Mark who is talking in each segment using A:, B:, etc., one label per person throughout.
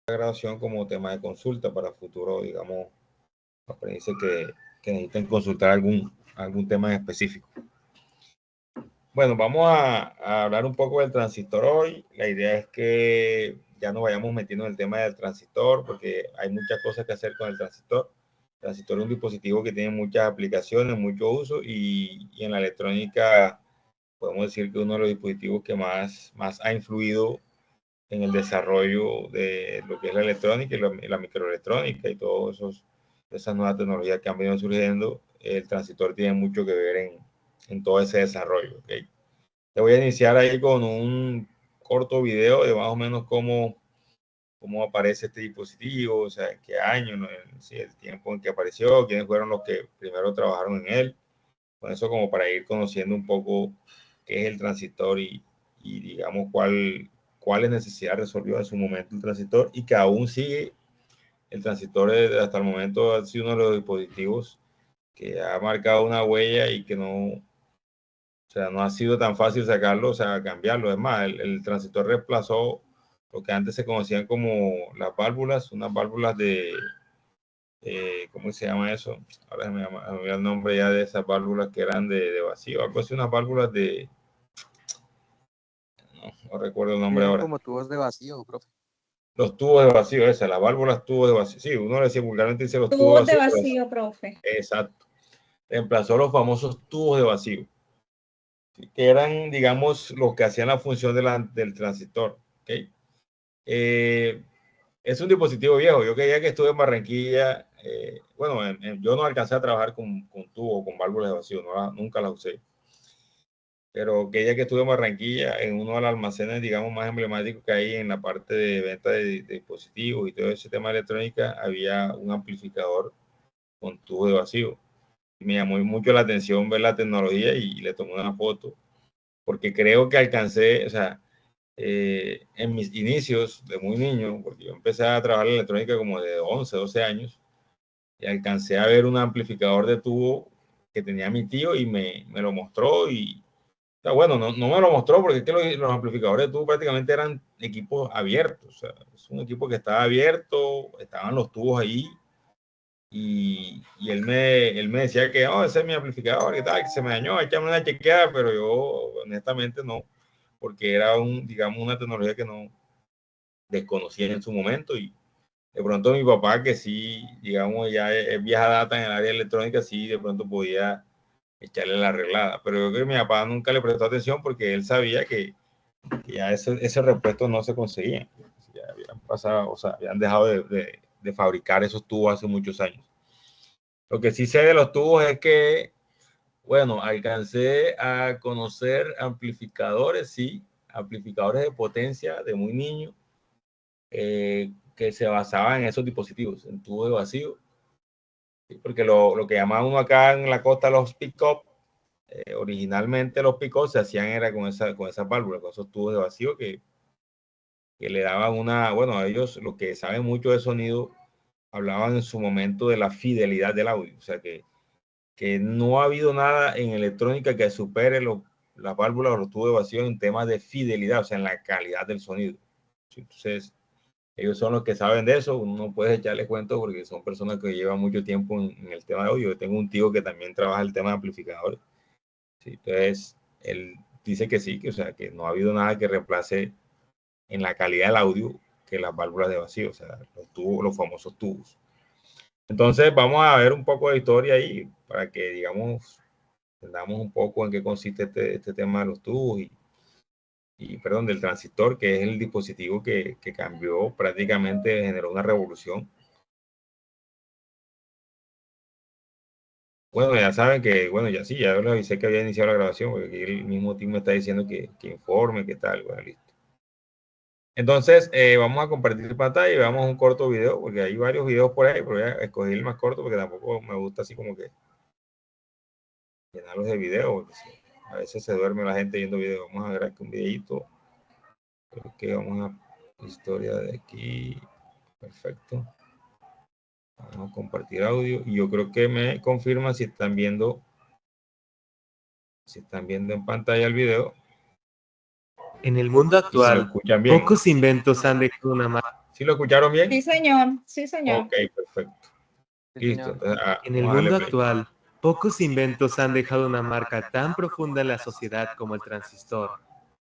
A: grabación como tema de consulta para futuro, digamos, aprendices que necesiten consultar algún tema en específico. Bueno, vamos a hablar un poco del transistor hoy. La idea es que ya nos vayamos metiendo en el tema del transistor, porque hay muchas cosas que hacer con el transistor. El transistor es un dispositivo que tiene muchas aplicaciones, mucho uso, y en la electrónica podemos decir que uno de los dispositivos que más ha influido en el desarrollo de lo que es la electrónica y la microelectrónica y todas esas nuevas tecnologías que han venido surgiendo. El transistor tiene mucho que ver en todo ese desarrollo. ¿Okay? Te voy a iniciar ahí con un corto video de más o menos cómo aparece este dispositivo, o sea, en qué año, ¿no? El tiempo en que apareció, quiénes fueron los que primero trabajaron en él. Con eso como para ir conociendo un poco qué es el transistor y digamos cuáles necesidades resolvió en su momento el transistor y que aún sigue. El transistor hasta el momento ha sido uno de los dispositivos que ha marcado una huella y que no ha sido tan fácil sacarlo, o sea, cambiarlo. Es más, el transistor reemplazó lo que antes se conocían como las válvulas, unas válvulas de, ¿cómo se llama eso? Ahora me olvidé el nombre ya de esas válvulas que eran de vacío, algo así, unas válvulas de... No recuerdo el nombre
B: Eran
A: ahora.
B: como tubos de vacío, profe.
A: Los tubos de vacío, esas, las válvulas tubos de vacío. Sí, uno le decía vulgarmente, dice los tubos
C: de vacío, profe.
A: Exacto. Reemplazó los famosos tubos de vacío, que eran, digamos, los que hacían la función del transistor. ¿Okay? Es un dispositivo viejo. Yo creía que estuve en Barranquilla. Bueno, yo no alcancé a trabajar con tubos, con válvulas de vacío, nunca las usé. Pero aquella que estuve en Barranquilla, en uno de los almacenes, digamos, más emblemáticos que hay en la parte de venta de dispositivos y todo ese tema de electrónica, había un amplificador con tubo de vacío. Me llamó mucho la atención ver la tecnología y le tomé una foto, porque creo que alcancé, o sea, en mis inicios de muy niño, porque yo empecé a trabajar en electrónica como de 11, 12 años, y alcancé a ver un amplificador de tubo que tenía mi tío y me lo mostró y, o sea, bueno, no me lo mostró porque es que los amplificadores de tubo prácticamente eran equipos abiertos, o sea, es un equipo que estaba abierto, estaban los tubos ahí y él me decía que, oh, ese es mi amplificador, que tal, que se me dañó, échame una chequeada, pero yo honestamente no, porque era digamos, una tecnología que no desconocía en su momento y de pronto mi papá, que sí, digamos, ya es vieja data en el área electrónica, sí, de pronto podía echarle la arreglada, pero yo creo que mi papá nunca le prestó atención porque él sabía que ya ese repuesto no se conseguía, ya habían pasado, o sea, habían dejado de fabricar esos tubos hace muchos años. Lo que sí sé de los tubos es que, bueno, alcancé a conocer amplificadores, sí, amplificadores de potencia de muy niño, que se basaban en esos dispositivos, en tubos de vacío, ¿sí? Porque lo que llamaban uno acá en la costa los pick-up, originalmente los pick-up se hacían era con esas válvulas, con esos tubos de vacío que le daban bueno, a ellos, los que saben mucho de sonido, hablaban en su momento de la fidelidad del audio, o sea que no ha habido nada en electrónica que supere las válvulas o los tubos de vacío en temas de fidelidad, o sea, en la calidad del sonido. Entonces, ellos son los que saben de eso, uno no puede echarles cuento porque son personas que llevan mucho tiempo en el tema de audio. Yo tengo un tío que también trabaja el tema de amplificadores. ¿Sí? Entonces, él dice que sí, que, o sea, que no ha habido nada que reemplace en la calidad del audio que las válvulas de vacío, o sea, los famosos tubos. Entonces, vamos a ver un poco de historia ahí para que, digamos, entendamos un poco en qué consiste este tema de los tubos perdón, del transistor, que es el dispositivo que cambió prácticamente, generó una revolución. Bueno, ya saben que, bueno, ya sí, ya les avisé que había iniciado la grabación, porque aquí el mismo team me está diciendo que informe, que tal, bueno, listo. Entonces, vamos a compartir pantalla y veamos un corto video, porque hay varios videos por ahí, pero voy a escoger el más corto, porque tampoco me gusta así como que llenarlos de video, porque sí, a veces se duerme la gente viendo videos. Vamos a ver aquí un videito. Creo que vamos a historia de aquí. Perfecto. Vamos a compartir audio y yo creo que me confirma si están viendo en pantalla el video.
D: En el mundo actual,
A: si pocos
D: inventos han dejado una marca
A: ¿Sí lo escucharon bien?
B: Sí, señor. Sí, señor.
A: Ok, perfecto. Listo. Entonces,
C: En el mundo actual, pocos inventos han dejado una marca tan profunda en la sociedad como el transistor.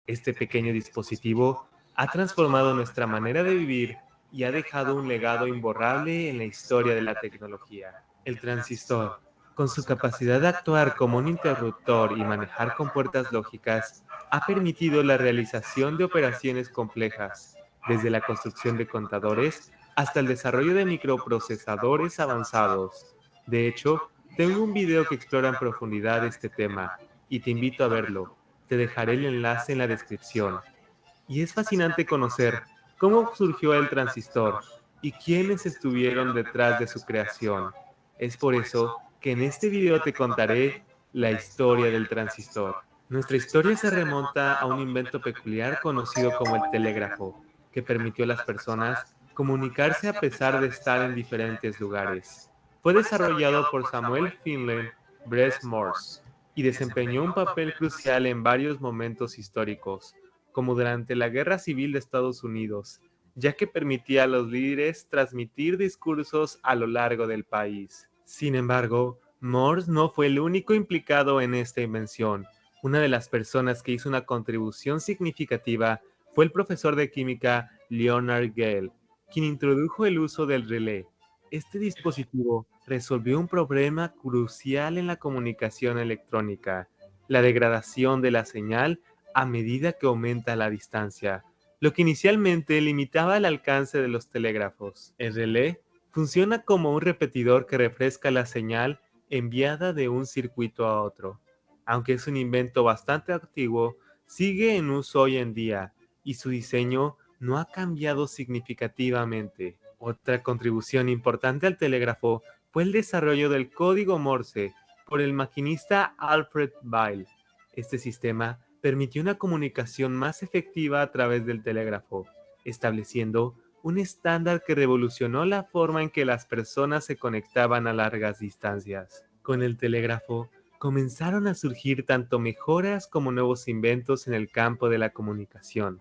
C: Este pequeño dispositivo ha transformado nuestra manera de vivir y ha dejado un legado imborrable en la historia de la tecnología. El transistor, con su capacidad de actuar como un interruptor y manejar compuertas lógicas, ha permitido la realización de operaciones complejas, desde la construcción de contadores hasta el desarrollo de microprocesadores avanzados. De hecho, tengo un video que explora en profundidad este tema y te invito a verlo. Te dejaré el enlace en la descripción. Y es fascinante conocer cómo surgió el transistor y quiénes estuvieron detrás de su creación. Es por eso que en este video te contaré la historia del transistor. Nuestra historia se remonta a un invento peculiar conocido como el telégrafo, que permitió a las personas comunicarse a pesar de estar en diferentes lugares. Fue desarrollado por Samuel Finley Breese Morse y desempeñó un papel crucial en varios momentos históricos, como durante la Guerra Civil de Estados Unidos, ya que permitía a los líderes transmitir discursos a lo largo del país. Sin embargo, Morse no fue el único implicado en esta invención. Una de las personas que hizo una contribución significativa fue el profesor de química Leonard Gale, quien introdujo el uso del relé. Este dispositivo resolvió un problema crucial en la comunicación electrónica: la degradación de la señal a medida que aumenta la distancia, lo que inicialmente limitaba el alcance de los telégrafos. El relé funciona como un repetidor que refresca la señal enviada de un circuito a otro. Aunque es un invento bastante antiguo, sigue en uso hoy en día y su diseño no ha cambiado significativamente. Otra contribución importante al telégrafo fue el desarrollo del código Morse por el maquinista Alfred Bell. Este sistema permitió una comunicación más efectiva a través del telégrafo, estableciendo un estándar que revolucionó la forma en que las personas se conectaban a largas distancias. Con el telégrafo, comenzaron a surgir tanto mejoras como nuevos inventos en el campo de la comunicación.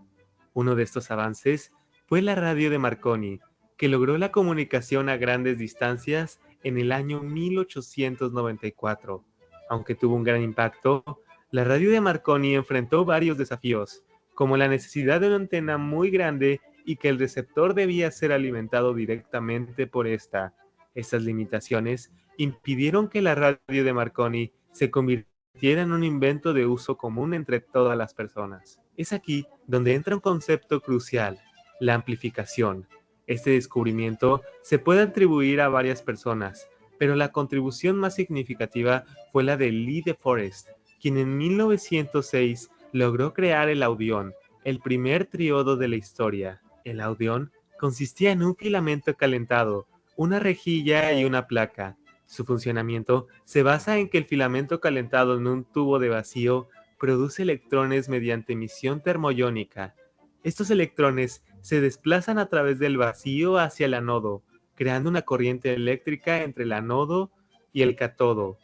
C: Uno de estos avances fue la radio de Marconi, que logró la comunicación a grandes distancias en el año 1894. Aunque tuvo un gran impacto, la radio de Marconi enfrentó varios desafíos, como la necesidad de una antena muy grande y que el receptor debía ser alimentado directamente por esta. Estas limitaciones impidieron que la radio de Marconi se convirtiera en un invento de uso común entre todas las personas. Es aquí donde entra un concepto crucial: la amplificación. Este descubrimiento se puede atribuir a varias personas, pero la contribución más significativa fue la de Lee de Forest, quien en 1906 logró crear el audión, el primer triodo de la historia. El audión consistía en un filamento calentado, una rejilla y una placa. Su funcionamiento se basa en que el filamento calentado en un tubo de vacío produce electrones mediante emisión termoiónica. Estos electrones se desplazan a través del vacío hacia el ánodo, creando una corriente eléctrica entre el ánodo y el cátodo.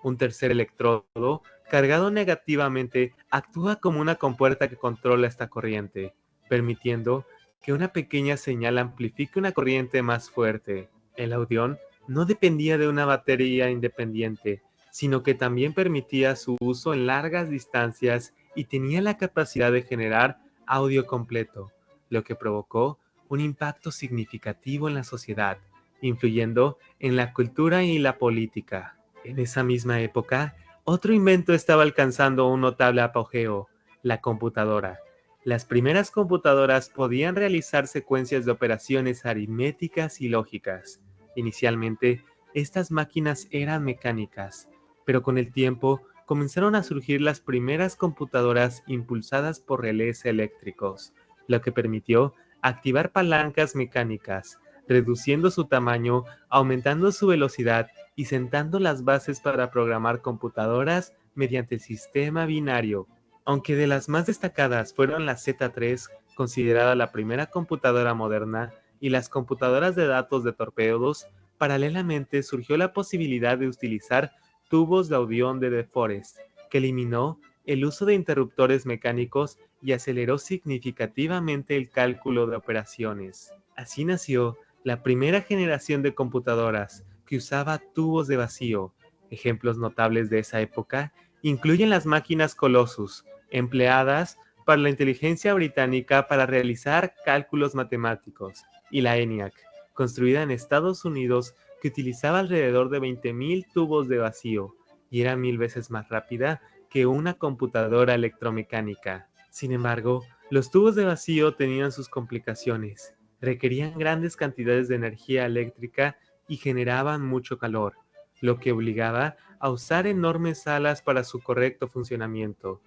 C: Un tercer electrodo, cargado negativamente, actúa como una compuerta que controla esta corriente, permitiendo que una pequeña señal amplifique una corriente más fuerte. El audión no dependía de una batería independiente, sino que también permitía su uso en largas distancias y tenía la capacidad de generar audio completo, lo que provocó un impacto significativo en la sociedad, influyendo en la cultura y la política. En esa misma época, otro invento estaba alcanzando un notable apogeo: la computadora. Las primeras computadoras podían realizar secuencias de operaciones aritméticas y lógicas. Inicialmente, estas máquinas eran mecánicas, pero con el tiempo comenzaron a surgir las primeras computadoras impulsadas por relés eléctricos, lo que permitió activar palancas mecánicas, reduciendo su tamaño, aumentando su velocidad y sentando las bases para programar computadoras mediante el sistema binario. Aunque de las más destacadas fueron la Z3, considerada la primera computadora moderna, y las computadoras de datos de torpedos, paralelamente surgió la posibilidad de utilizar tubos de audión de De Forest, que eliminó el uso de interruptores mecánicos y aceleró significativamente el cálculo de operaciones. Así nació la primera generación de computadoras que usaba tubos de vacío. Ejemplos notables de esa época incluyen las máquinas Colossus, empleadas para la inteligencia británica para realizar cálculos matemáticos, y la ENIAC, construida en Estados Unidos, que utilizaba alrededor de 20.000 tubos de vacío y era 1000 veces más rápida que una computadora electromecánica. Sin embargo, los tubos de vacío tenían sus complicaciones. Requerían grandes cantidades de energía eléctrica y generaban mucho calor, lo que obligaba a usar enormes salas para su correcto funcionamiento.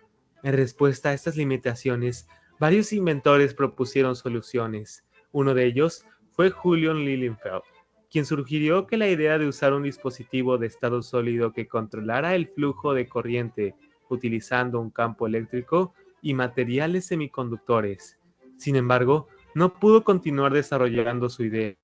C: En respuesta a estas limitaciones, varios inventores propusieron soluciones. Uno de ellos fue Julian Lilienfeld, quien sugirió que la idea de usar un dispositivo de estado sólido que controlara el flujo de corriente utilizando un campo eléctrico y materiales semiconductores. Sin embargo, no pudo continuar desarrollando su idea.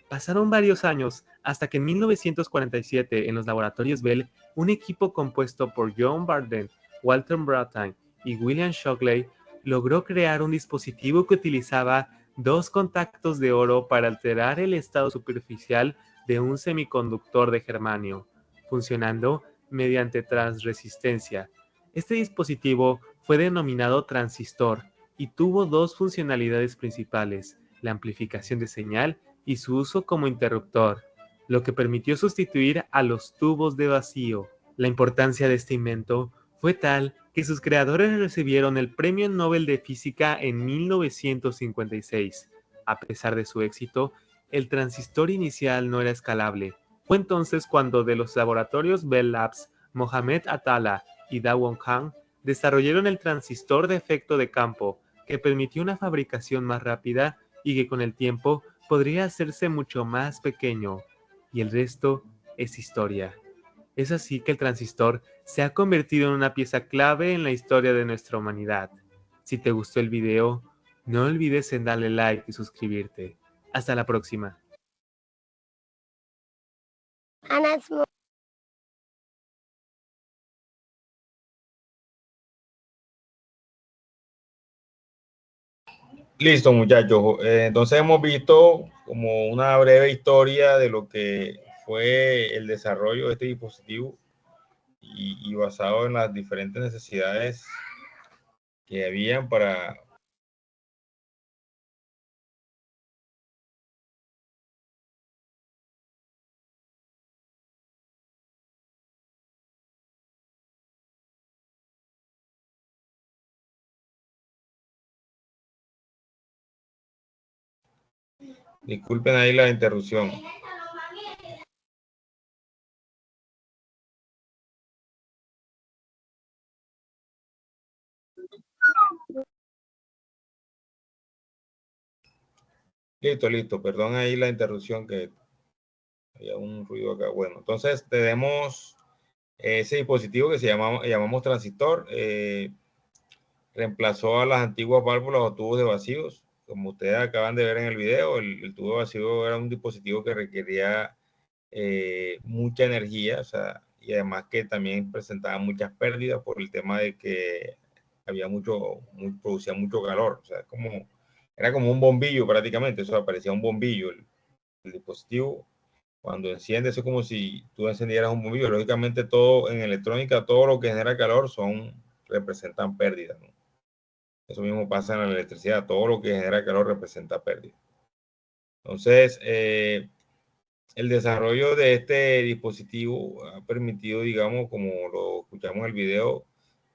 C: Pasaron varios años hasta que en 1947 en los laboratorios Bell, un equipo compuesto por John Barden, Walter Brattain y William Shockley logró crear un dispositivo que utilizaba dos contactos de oro para alterar el estado superficial de un semiconductor de germanio, funcionando mediante transresistencia. Este dispositivo fue denominado transistor y tuvo dos funcionalidades principales: la amplificación de señal y su uso como interruptor, lo que permitió sustituir a los tubos de vacío. La importancia de este invento fue tal que sus creadores recibieron el Premio Nobel de Física en 1956. A pesar de su éxito, el transistor inicial no era escalable. Fue entonces cuando de los laboratorios Bell Labs, Mohamed Atala y Dawon Kang desarrollaron el transistor de efecto de campo, que permitió una fabricación más rápida y que con el tiempo podría hacerse mucho más pequeño. Y el resto es historia. Es así que el transistor se ha convertido en una pieza clave en la historia de nuestra humanidad. Si te gustó el video, no olvides en darle like y suscribirte. Hasta la próxima.
A: Listo, muchachos. Entonces hemos visto como una breve historia de lo que fue el desarrollo de este dispositivo y basado en las diferentes necesidades que habían para... Disculpen ahí la interrupción. Listo. Perdón ahí la interrupción, que había un ruido acá. Bueno, entonces tenemos ese dispositivo que llamamos transistor. Reemplazó a las antiguas válvulas o tubos de vacíos. Como ustedes acaban de ver en el video, el tubo de vacío era un dispositivo que requería mucha energía, o sea, y además que también presentaba muchas pérdidas por el tema de que había producía mucho calor, o sea, era como un bombillo prácticamente, o sea, parecía un bombillo el dispositivo. Cuando enciende, eso es como si tú encendieras un bombillo. Lógicamente, todo en electrónica, todo lo que genera calor representan pérdidas, ¿no? Eso mismo pasa en la electricidad, todo lo que genera calor representa pérdida. Entonces, el desarrollo de este dispositivo ha permitido, digamos, como lo escuchamos en el video,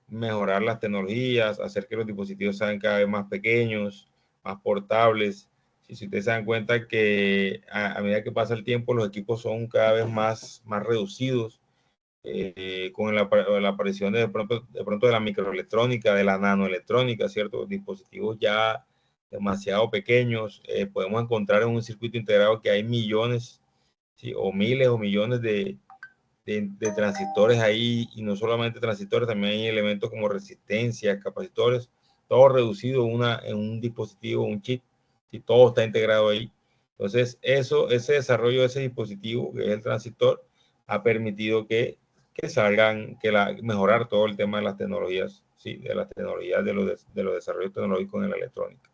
A: mejorar las tecnologías, hacer que los dispositivos sean cada vez más pequeños, más portables. Si ustedes se dan cuenta que a medida que pasa el tiempo, los equipos son cada vez más reducidos, con la aparición de pronto de la microelectrónica, de la nanoelectrónica, ¿cierto? Dispositivos ya demasiado pequeños. Podemos encontrar en un circuito integrado que hay millones, ¿sí? O miles o millones de transistores ahí, y no solamente transistores, también hay elementos como resistencias, capacitores, todo reducido en un dispositivo, un chip, y todo está integrado ahí. Entonces, ese desarrollo de ese dispositivo, que es el transistor, ha permitido que mejorar todo el tema de las tecnologías, sí, de las tecnologías de los desarrollos tecnológicos en la electrónica.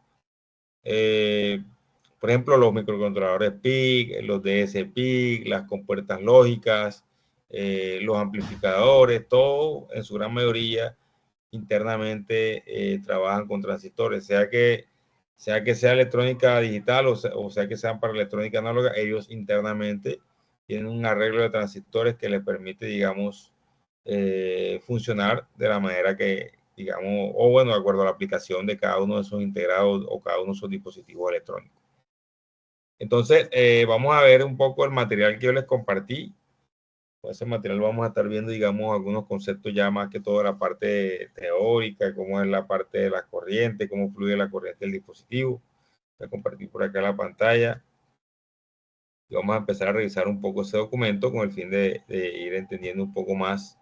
A: Por ejemplo, los microcontroladores PIC, los DSPIC, las compuertas lógicas, los amplificadores, todo en su gran mayoría internamente trabajan con transistores, sea que sea electrónica digital o sea que sean para electrónica análoga, ellos internamente tienen un arreglo de transistores que les permite, digamos, funcionar de la manera que, digamos, o bueno, de acuerdo a la aplicación de cada uno de esos integrados o cada uno de esos dispositivos electrónicos. Entonces, vamos a ver un poco el material que yo les compartí. Con ese material vamos a estar viendo, digamos, algunos conceptos ya más que todo la parte teórica, cómo es la parte de la corriente, cómo fluye la corriente del dispositivo. Voy a compartir por acá la pantalla. Y vamos a empezar a revisar un poco ese documento con el fin de ir entendiendo un poco más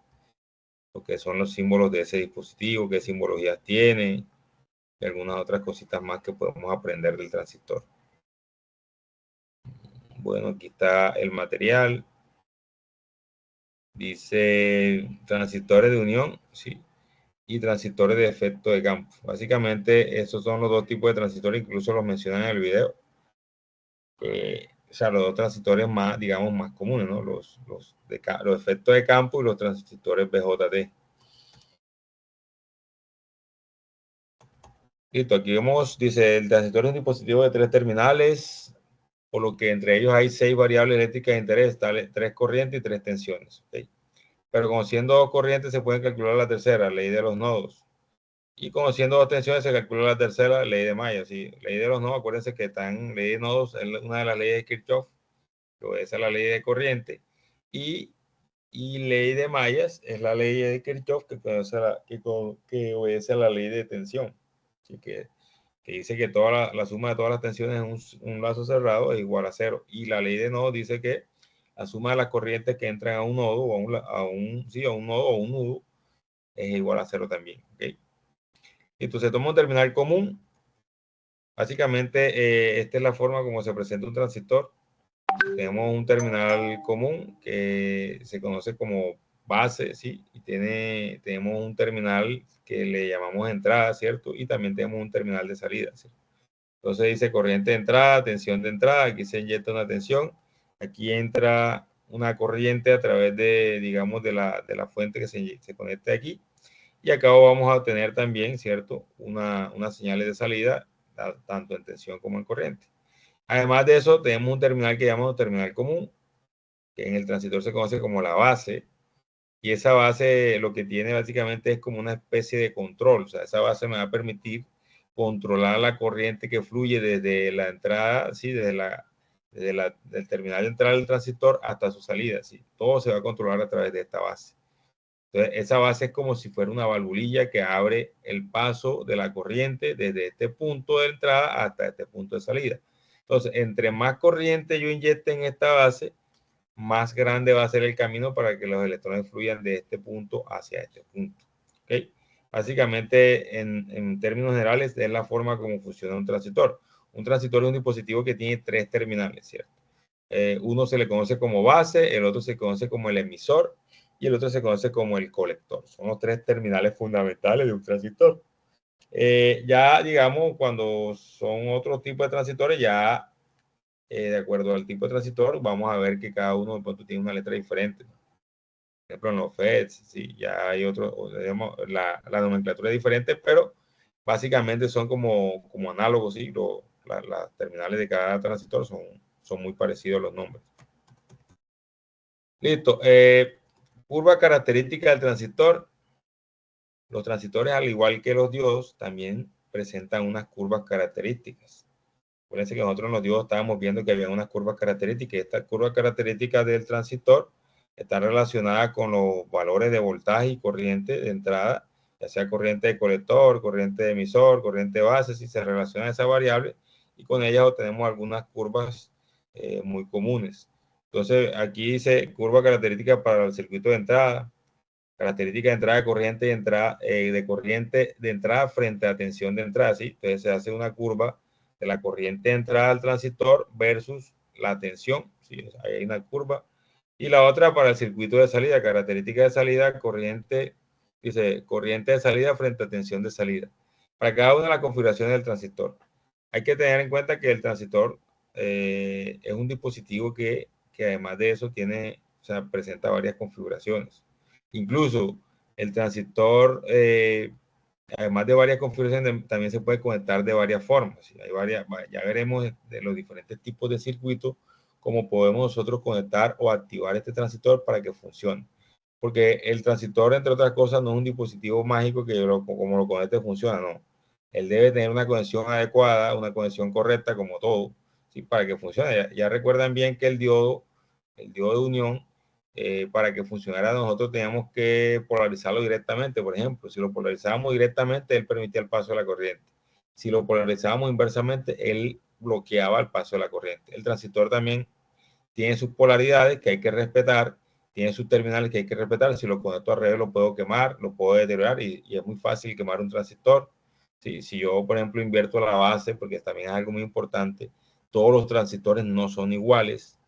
A: lo que son los símbolos de ese dispositivo, qué simbologías tiene y algunas otras cositas más que podemos aprender del transistor. Bueno, aquí está el material. Dice transistores de unión, sí, y transistores de efecto de campo. Básicamente, esos son los dos tipos de transistores, incluso los mencionan en el video. O sea, los dos transistores más, digamos, más comunes, ¿no? Los efectos de campo y los transistores BJT. Listo, aquí vemos, dice, el transistor es un dispositivo de 3 terminales, por lo que entre ellos hay 6 variables eléctricas de interés, tales 3 corrientes y 3 tensiones. ¿Okay? Pero conociendo 2 corrientes se pueden calcular la tercera, ley de los nodos. Y conociendo 2 tensiones se calcula la tercera, ley de Mayer. ¿Sí? Ley de los nodos, acuérdense que están ley de nodos, es una de las leyes de Kirchhoff, que obedece a la ley de corriente. Y ley de Mayer es la ley de Kirchhoff que obedece a la ley de tensión. Así que dice que toda la suma de todas las tensiones en un lazo cerrado es igual a 0. Y la ley de nodos dice que la suma de las corrientes que entran a un nodo o a un nodo o un nudo es igual a 0 también. ¿Okay? Entonces toma un terminal común. Básicamente, esta es la forma como se presenta un transistor. Tenemos un terminal común que se conoce como base, ¿sí? Y tenemos un terminal que le llamamos entrada, ¿cierto? Y también tenemos un terminal de salida, ¿cierto? Entonces dice corriente de entrada, tensión de entrada, aquí se inyecta una tensión, aquí entra una corriente a través de, digamos, de la fuente que se conecta aquí, y acá vamos a obtener también, ¿cierto? Unas señales de salida, tanto en tensión como en corriente. Además de eso, tenemos un terminal que llamamos terminal común, que en el transistor se conoce como la base, y esa base lo que tiene básicamente es como una especie de control, o sea, esa base me va a permitir controlar la corriente que fluye desde la entrada, ¿sí? Del terminal de entrada del transistor hasta su salida, ¿sí? Todo se va a controlar a través de esta base. Entonces, esa base es como si fuera una valvulilla que abre el paso de la corriente desde este punto de entrada hasta este punto de salida. Entonces, entre más corriente yo inyecte en esta base, más grande va a ser el camino para que los electrones fluyan de este punto hacia este punto. ¿Okay? Básicamente, en términos generales, es la forma como funciona un transistor. Un transistor es un dispositivo que tiene 3 terminales, ¿cierto? Uno se le conoce como base, el otro se conoce como el emisor y el otro se conoce como el colector. Son los 3 terminales fundamentales de un transistor. Ya, digamos, cuando son otros tipos de transistores, ya de acuerdo al tipo de transistor, vamos a ver que cada uno de pronto tiene una letra diferente. Por ejemplo, en los FETs, sí, ya hay otros, digamos, la nomenclatura es diferente, pero básicamente son como análogos, ¿sí? Las terminales de cada transistor son muy parecidos los nombres. Listo. Curva característica del transistor. Los transistores, al igual que los diodos, también presentan unas curvas características. Acuérdense que nosotros en los diodos estábamos viendo que había unas curvas características. Estas curvas características del transistor están relacionadas con los valores de voltaje y corriente de entrada, ya sea corriente de colector, corriente de emisor, corriente de base, si se relacionan esas variables, y con ellas obtenemos algunas curvas muy comunes. Entonces, aquí dice curva característica para el circuito de entrada, característica de entrada de corriente, de corriente de entrada frente a tensión de entrada, ¿sí? Entonces se hace una curva de la corriente de entrada al transistor versus la tensión, ¿sí? Ahí hay una curva. Y la otra para el circuito de salida, característica de salida, corriente de salida frente a tensión de salida. Para cada una de las configuraciones del transistor. Hay que tener en cuenta que el transistor es un dispositivo que además de eso tiene, o sea, presenta varias configuraciones. Incluso el transistor, además de varias configuraciones, también se puede conectar de varias formas. Hay varias, ya veremos de los diferentes tipos de circuitos, cómo podemos nosotros conectar o activar este transistor para que funcione. Porque el transistor, entre otras cosas, no es un dispositivo mágico que como lo conecte funciona, no. Él debe tener una conexión adecuada, una conexión correcta, como todo, ¿sí? Para que funcione. Ya recuerdan bien que el diodo de unión, para que funcionara nosotros teníamos que polarizarlo directamente. Por ejemplo, si lo polarizábamos directamente, él permitía el paso de la corriente. Si lo polarizábamos inversamente, él bloqueaba el paso de la corriente. El transistor también tiene sus polaridades que hay que respetar, tiene sus terminales que hay que respetar. Si lo conecto al revés, lo puedo quemar, lo puedo deteriorar y es muy fácil quemar un transistor. Si yo, por ejemplo, invierto la base, porque también es algo muy importante, todos los transistores no son iguales.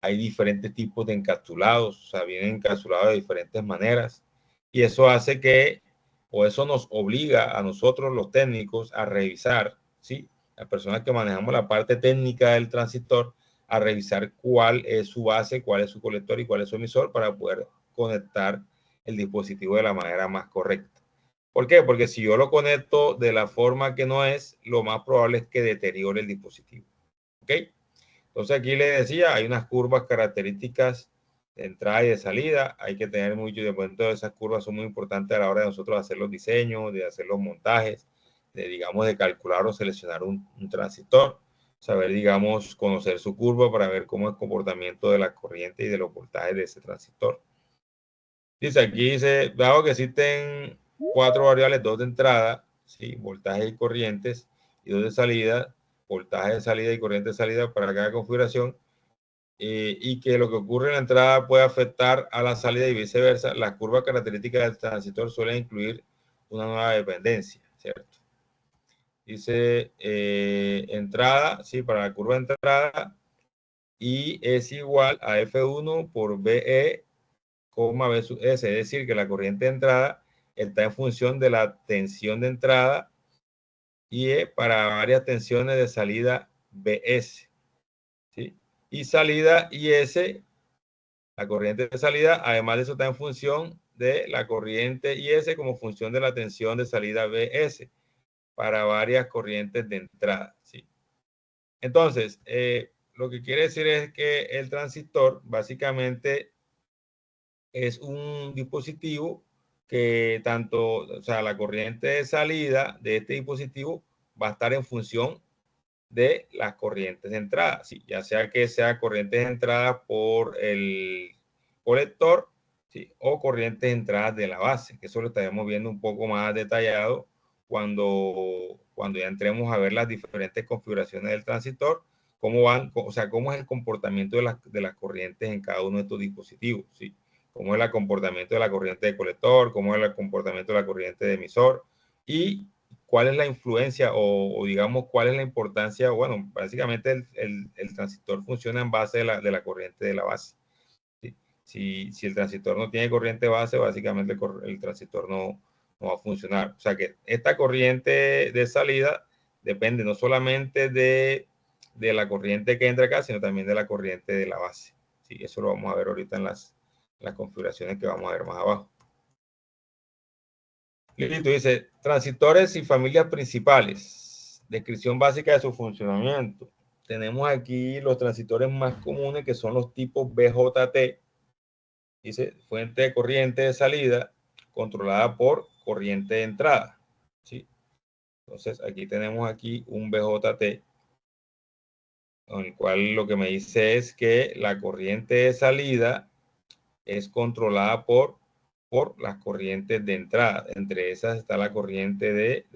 A: Hay diferentes tipos de encapsulados, o sea, vienen encapsulados de diferentes maneras. Y eso hace que, o eso nos obliga a nosotros los técnicos a revisar, ¿sí? Las personas que manejamos la parte técnica del transistor, a revisar cuál es su base, cuál es su colector y cuál es su emisor para poder conectar el dispositivo de la manera más correcta. ¿Por qué? Porque si yo lo conecto de la forma que no es, lo más probable es que deteriore el dispositivo. ¿Ok? Entonces aquí le decía, hay unas curvas características de entrada y de salida. Hay que tener mucho de cuenta, esas curvas son muy importantes a la hora de nosotros hacer los diseños, de hacer los montajes, de, digamos, de calcular o seleccionar un transistor. Saber, digamos, conocer su curva para ver cómo es el comportamiento de la corriente y de los voltajes de ese transistor. Dice aquí, dice, dado que existen 4 variables, 2 de entrada, ¿sí? Voltajes y corrientes, y 2 de salida, voltaje de salida y corriente de salida para cada configuración, y que lo que ocurre en la entrada puede afectar a la salida y viceversa, las curvas características del transistor suelen incluir una nueva dependencia, ¿cierto? Dice entrada, sí, para la curva de entrada, y es igual a F1 por BE, B sub S, es decir, que la corriente de entrada está en función de la tensión de entrada y para varias tensiones de salida BS, ¿sí? Y salida IS, la corriente de salida, además de eso está en función de la corriente IS como función de la tensión de salida BS para varias corrientes de entrada, ¿sí? Entonces, lo que quiere decir es que el transistor básicamente es un dispositivo que tanto, o sea, la corriente de salida de este dispositivo va a estar en función de las corrientes de entrada, ¿sí? Ya sea que sea corrientes de entrada por el colector, ¿sí? O corrientes de entrada de la base, que eso lo estaremos viendo un poco más detallado cuando ya entremos a ver las diferentes configuraciones del transistor, cómo van, o sea, cómo es el comportamiento de las corrientes en cada uno de estos dispositivos, ¿sí? Cómo es el comportamiento de la corriente de colector, cómo es el comportamiento de la corriente de emisor y cuál es la influencia o digamos cuál es la importancia. Bueno, básicamente el transistor funciona en base de la corriente de la base. ¿Sí? Si el transistor no tiene corriente base, básicamente el transistor no va a funcionar. O sea que esta corriente de salida depende no solamente de la corriente que entra acá, sino también de la corriente de la base. ¿Sí? Eso lo vamos a ver ahorita en las configuraciones que vamos a ver más abajo. Listo, dice, transistores y familias principales. Descripción básica de su funcionamiento. Tenemos aquí los transistores más comunes que son los tipos BJT. Dice, fuente de corriente de salida controlada por corriente de entrada. ¿Sí? Entonces, aquí tenemos aquí un BJT, con el cual lo que me dice es que la corriente de salida es controlada por las corrientes de entrada. Entre esas está la corriente de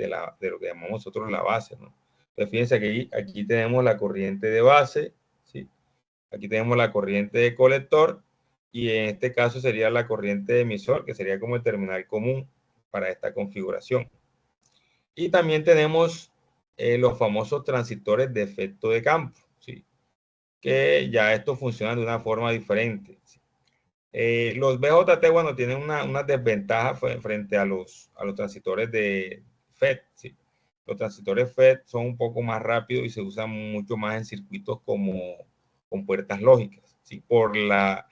A: lo que llamamos nosotros la base, ¿no? Entonces, fíjense que aquí tenemos la corriente de base, ¿sí? Aquí tenemos la corriente de colector y en este caso sería la corriente de emisor, que sería como el terminal común para esta configuración. Y también tenemos los famosos transistores de efecto de campo, ¿sí? Que ya estos funcionan de una forma diferente, ¿sí? Los BJT, bueno, tienen una desventaja frente a los transistores de FET, ¿sí? Los transistores FET son un poco más rápidos y se usan mucho más en circuitos como con puertas lógicas, ¿sí? Por la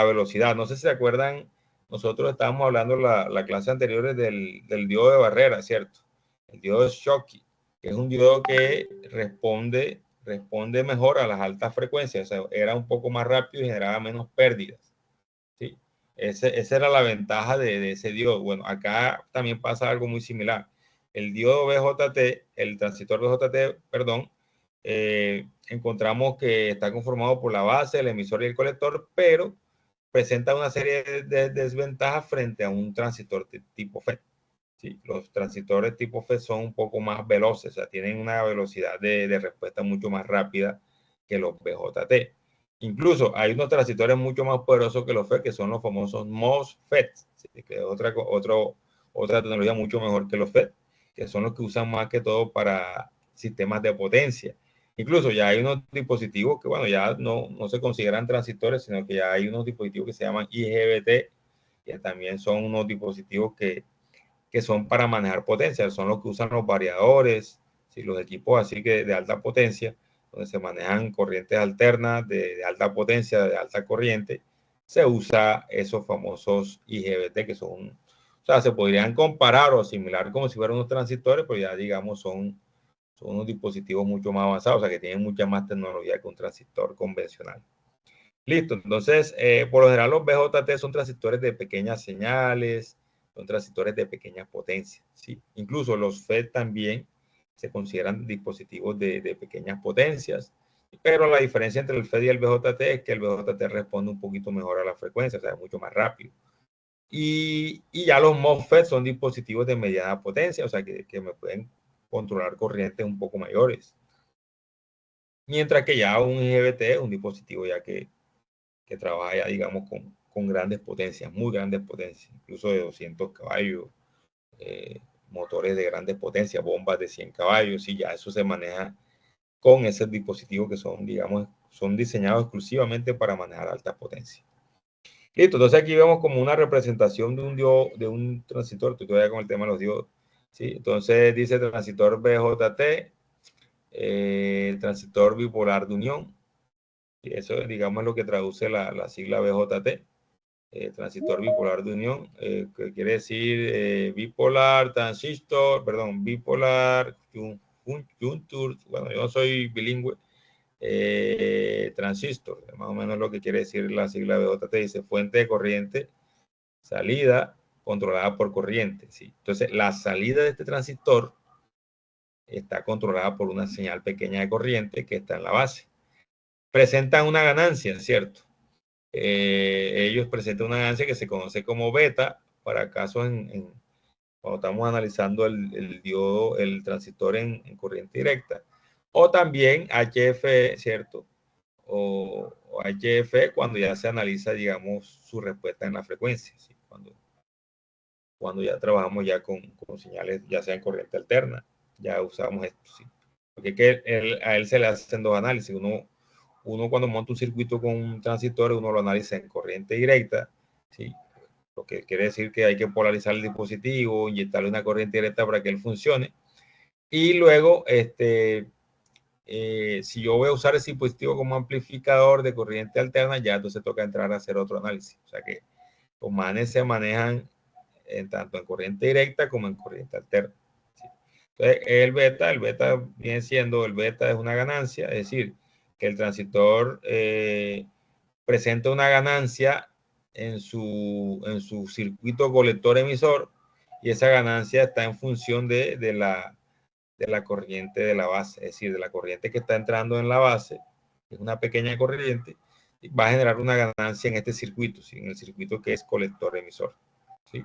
A: velocidad. No sé si se acuerdan, nosotros estábamos hablando la clase anterior del diodo de barrera, ¿cierto? El diodo de Schottky, que es un diodo que responde mejor a las altas frecuencias, o sea, era un poco más rápido y generaba menos pérdidas, ¿sí? Esa era la ventaja de ese diodo. Bueno, acá también pasa algo muy similar. El diodo BJT, el transistor BJT, perdón, encontramos que está conformado por la base, el emisor y el colector, pero presenta una serie de desventajas frente a un transistor de tipo FET. Sí, los transistores tipo FET son un poco más veloces, o sea, tienen una velocidad de respuesta mucho más rápida que los BJT. Incluso hay unos transistores mucho más poderosos que los FET, que son los famosos MOSFET, ¿sí? Que es otra tecnología mucho mejor que los FET, que son los que usan más que todo para sistemas de potencia. Incluso ya hay unos dispositivos que, bueno, ya no se consideran transistores, sino que ya hay unos dispositivos que se llaman IGBT, que también son unos dispositivos que son para manejar potencia, son los que usan los variadores, ¿sí? Los equipos así que de alta potencia, donde se manejan corrientes alternas de alta potencia, de alta corriente, se usa esos famosos IGBT que son, o sea, se podrían comparar o asimilar como si fueran unos transistores, pero ya digamos son unos dispositivos mucho más avanzados, o sea, que tienen mucha más tecnología que un transistor convencional. Listo, entonces, por lo general los BJT son transistores de pequeñas señales, son transistores de pequeñas potencias, ¿sí? Incluso los FET también se consideran dispositivos de pequeñas potencias, pero la diferencia entre el FET y el BJT es que el BJT responde un poquito mejor a la frecuencia, o sea, es mucho más rápido. Y ya los MOSFET son dispositivos de mediana potencia, o sea, que me pueden controlar corrientes un poco mayores. Mientras que ya un IGBT es un dispositivo ya que trabaja ya, digamos, con grandes potencias, muy grandes potencias, incluso de 200 caballos, motores de grandes potencias, bombas de 100 caballos, y ya eso se maneja con esos dispositivos que son, digamos, son diseñados exclusivamente para manejar altas potencias. Listo, entonces aquí vemos como una representación de un diodo, de un transistor, estoy todavía con el tema de los diodos, ¿sí? Entonces dice transistor BJT, transistor bipolar de unión, y eso digamos es lo que traduce la sigla BJT. Transistor bipolar de unión, que quiere decir bipolar, transistor, perdón, bipolar, juncture, bueno, yo no soy bilingüe, transistor, más o menos lo que quiere decir la sigla BJT, dice fuente de corriente, salida controlada por corriente, ¿sí? Entonces, la salida de este transistor está controlada por una señal pequeña de corriente que está en la base. Presentan una ganancia, ¿cierto? Ellos presentan una ganancia que se conoce como beta para casos cuando estamos analizando el diodo, el transistor en corriente directa, o también HF, ¿cierto? O HF cuando ya se analiza, digamos, su respuesta en la frecuencia, ¿sí? Cuando ya trabajamos ya con señales, ya sea en corriente alterna, ya usamos esto, ¿sí? Porque a él se le hacen dos análisis, uno cuando monta un circuito con un transistor, uno lo analiza en corriente directa, ¿sí? Lo que quiere decir que hay que polarizar el dispositivo, inyectarle una corriente directa para que él funcione. Y luego, si yo voy a usar ese dispositivo como amplificador de corriente alterna, ya entonces toca entrar a hacer otro análisis. O sea que los manes se manejan tanto en corriente directa como en corriente alterna. ¿Sí? Entonces, el beta viene siendo, el beta es una ganancia, es decir, que el transistor presenta una ganancia en su circuito colector emisor y esa ganancia está en función de la corriente de la base, es decir, de la corriente que está entrando en la base, que es una pequeña corriente, va a generar una ganancia en este circuito, ¿sí? En el circuito que es colector emisor. ¿Sí?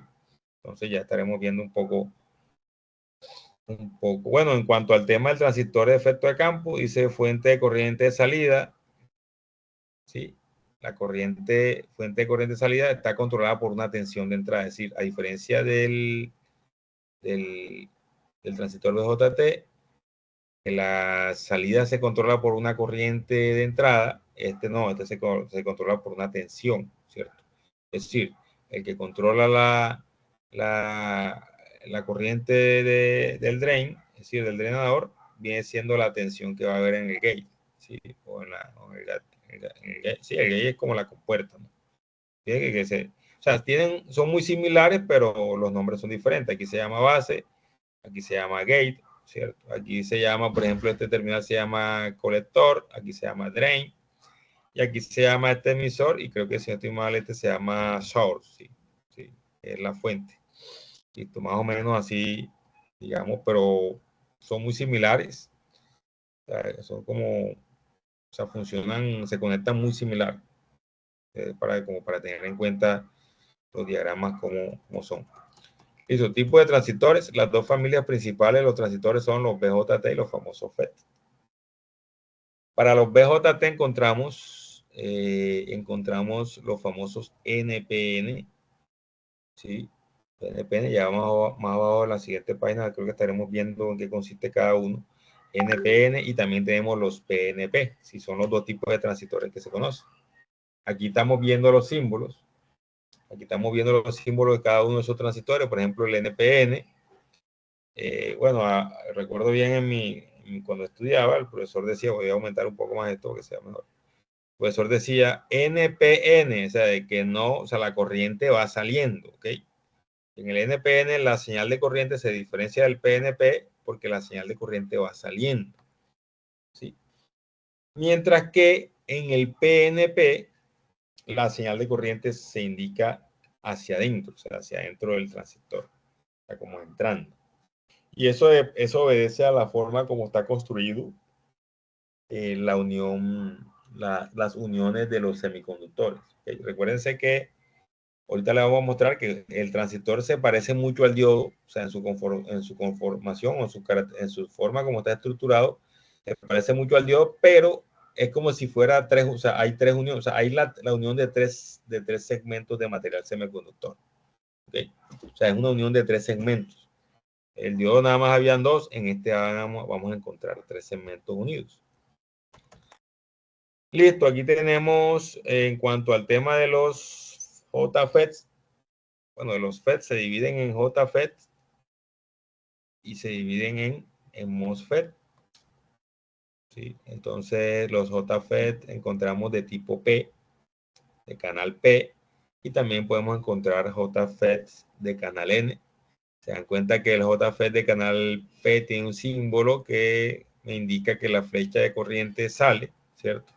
A: Entonces ya estaremos viendo un poco, bueno, en cuanto al tema del transistor de efecto de campo, dice fuente de corriente de salida, ¿sí? La fuente de corriente de salida está controlada por una tensión de entrada, es decir, a diferencia del transistor BJT, la salida se controla por una corriente de entrada, este se controla por una tensión, ¿cierto? Es decir, el que controla la corriente del drain, es decir, del drenador, viene siendo la tensión que va a haber en el gate, ¿sí? O en el gate. Sí, el gate es como la compuerta, ¿no? Tiene o sea, son muy similares, pero los nombres son diferentes. Aquí se llama base, aquí se llama gate, ¿cierto? Aquí se llama, por ejemplo, este terminal se llama colector, aquí se llama drain, y aquí se llama este emisor, y creo que si no estoy mal, este se llama source, ¿sí? Sí, es la fuente. Listo, más o menos así, digamos, pero son muy similares. O sea, son como, o sea, funcionan, se conectan muy similar, como para tener en cuenta los diagramas como son. Listo, tipo de transistores, las dos familias principales de los transistores son los BJT y los famosos FET. Para los BJT encontramos los famosos NPN, ¿sí? NPN, ya más abajo en la siguiente página creo que estaremos viendo en qué consiste cada uno. NPN y también tenemos los PNP, si son los dos tipos de transistores que se conocen. Aquí estamos viendo los símbolos. Aquí estamos viendo los símbolos de cada uno de esos transistores. Por ejemplo, el NPN. Bueno, recuerdo bien cuando estudiaba, el profesor decía, voy a aumentar un poco más esto que sea mejor. El profesor decía NPN, o sea, de que no, o sea, la corriente va saliendo, ¿ok? En el NPN la señal de corriente se diferencia del PNP porque la señal de corriente va saliendo, ¿sí? Mientras que en el PNP la señal de corriente se indica hacia adentro, o sea, hacia adentro del transistor, o sea, como entrando. Y eso obedece a la forma como está construido la unión, las uniones de los semiconductores. ¿Okay? Recuérdense que ahorita le vamos a mostrar que el transistor se parece mucho al diodo, o sea, en su conformación o en su forma como está estructurado, se parece mucho al diodo, pero es como si fuera tres, o sea, hay tres uniones, o sea, hay la unión de tres segmentos de material semiconductor. ¿Okay? O sea, es una unión de tres segmentos. El diodo nada más habían dos, en este vamos a encontrar tres segmentos unidos. Listo, aquí tenemos en cuanto al tema de los JFETs. Bueno, los FETs se dividen en JFET y se dividen en MOSFET. ¿Sí? Entonces, los JFET encontramos de tipo P, de canal P, y también podemos encontrar JFET de canal N. Se dan cuenta que el JFET de canal P tiene un símbolo que me indica que la flecha de corriente sale, ¿cierto?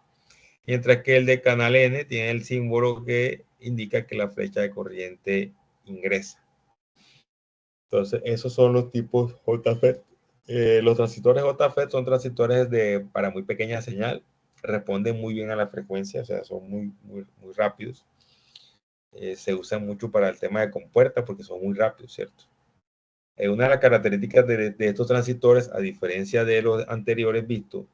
A: Mientras que el de canal N tiene el símbolo que indica que la flecha de corriente ingresa. Entonces, esos son los tipos JFET. Los transistores JFET son transistores para muy pequeña señal, responden muy bien a la frecuencia, o sea, son muy rápidos. Se usan mucho para el tema de compuertas porque son muy rápidos, ¿cierto? Una de las características de estos transistores, a diferencia de los anteriores vistos,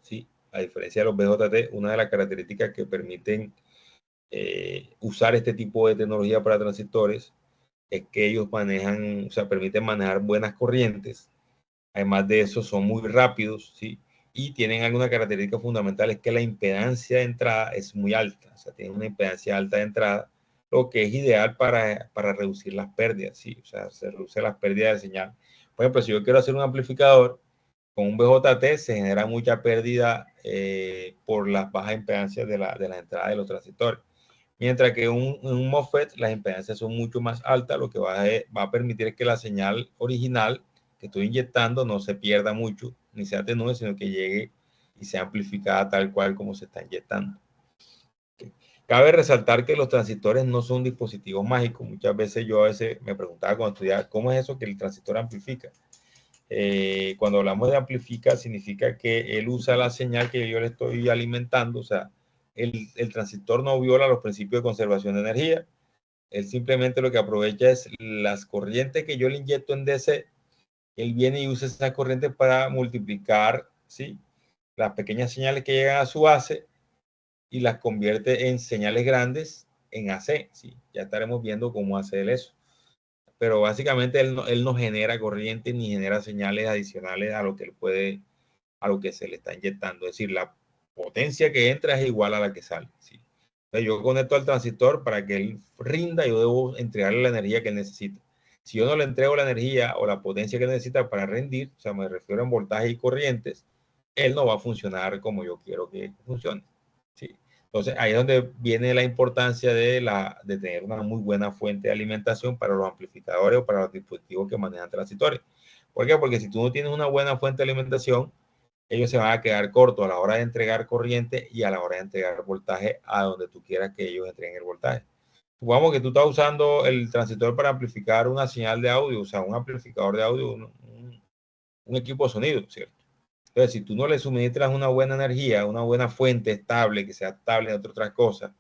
A: ¿sí? A diferencia de los BJT, una de las características que permiten usar este tipo de tecnología para transistores es que ellos manejan, o sea, permiten manejar buenas corrientes. Además de eso, son muy rápidos, ¿sí? Y tienen alguna característica fundamental, es que la impedancia de entrada es muy alta, o sea, tienen una impedancia alta de entrada, lo que es ideal para reducir las pérdidas, ¿sí? O sea, se reduce las pérdidas de señal. Por ejemplo, si yo quiero hacer un amplificador con un BJT, se genera mucha pérdida por las bajas impedancias de la entrada de los transistores. Mientras que un MOSFET, las impedancias son mucho más altas, lo que va a permitir que la señal original que estoy inyectando no se pierda mucho, ni se atenúe, sino que llegue y sea amplificada tal cual como se está inyectando. Okay. Cabe resaltar que los transistores no son dispositivos mágicos. Muchas veces yo a veces me preguntaba cuando estudiaba, ¿cómo es eso que el transistor amplifica? Cuando hablamos de amplifica, significa que él usa la señal que yo le estoy alimentando, o sea, el transistor no viola los principios de conservación de energía, él simplemente lo que aprovecha es las corrientes que yo le inyecto en DC, él viene y usa esas corrientes para multiplicar, ¿sí? Las pequeñas señales que llegan a su base y las convierte en señales grandes en AC, ¿sí? Ya estaremos viendo cómo hacer eso. Pero básicamente él no genera corriente ni genera señales adicionales a lo que se le está inyectando. Es decir, la potencia que entra es igual a la que sale, ¿sí? Entonces yo conecto al transistor para que él rinda, yo debo entregarle la energía que él necesita. si yo no le entrego la energía o la potencia que necesita para rendir, o sea, me refiero en voltaje y corrientes, él no va a funcionar como yo quiero que funcione. ¿Sí? Entonces, ahí es donde viene la importancia de tener una muy buena fuente de alimentación para los amplificadores o para los dispositivos que manejan transistores. ¿Por qué? Porque si tú no tienes una buena fuente de alimentación, ellos se van a quedar cortos a la hora de entregar corriente y a la hora de entregar voltaje a donde tú quieras que ellos entreguen el voltaje. Supongamos que tú estás usando el transistor para amplificar una señal de audio, o sea, un amplificador de audio, un equipo de sonido, ¿cierto? Entonces, si tú no le suministras una buena energía, una buena fuente estable, que sea estable entre otras cosas,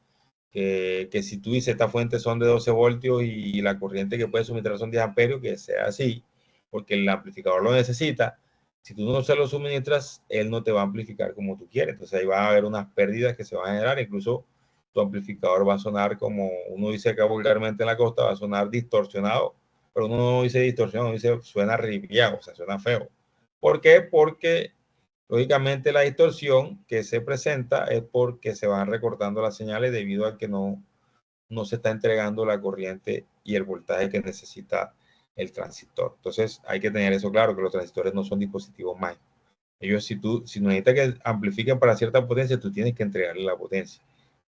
A: que si tú dices estas fuentes son de 12 voltios y la corriente que puede suministrar son 10 amperios, que sea así, porque el amplificador lo necesita. Si tú no se lo suministras, él no te va a amplificar como tú quieres. Entonces ahí va a haber unas pérdidas que se van a generar. Incluso tu amplificador va a sonar como uno dice acá vulgarmente en la costa, va a sonar distorsionado, pero uno no dice distorsionado, uno dice suena ripiado, o sea, suena feo. ¿Por qué? Porque lógicamente la distorsión que se presenta es porque se van recortando las señales debido a que no se está entregando la corriente y el voltaje que necesita el transistor. Entonces hay que tener eso claro, que los transistores no son dispositivos mágicos. Ellos, si necesitas que amplifiquen para cierta potencia, tú tienes que entregarle la potencia,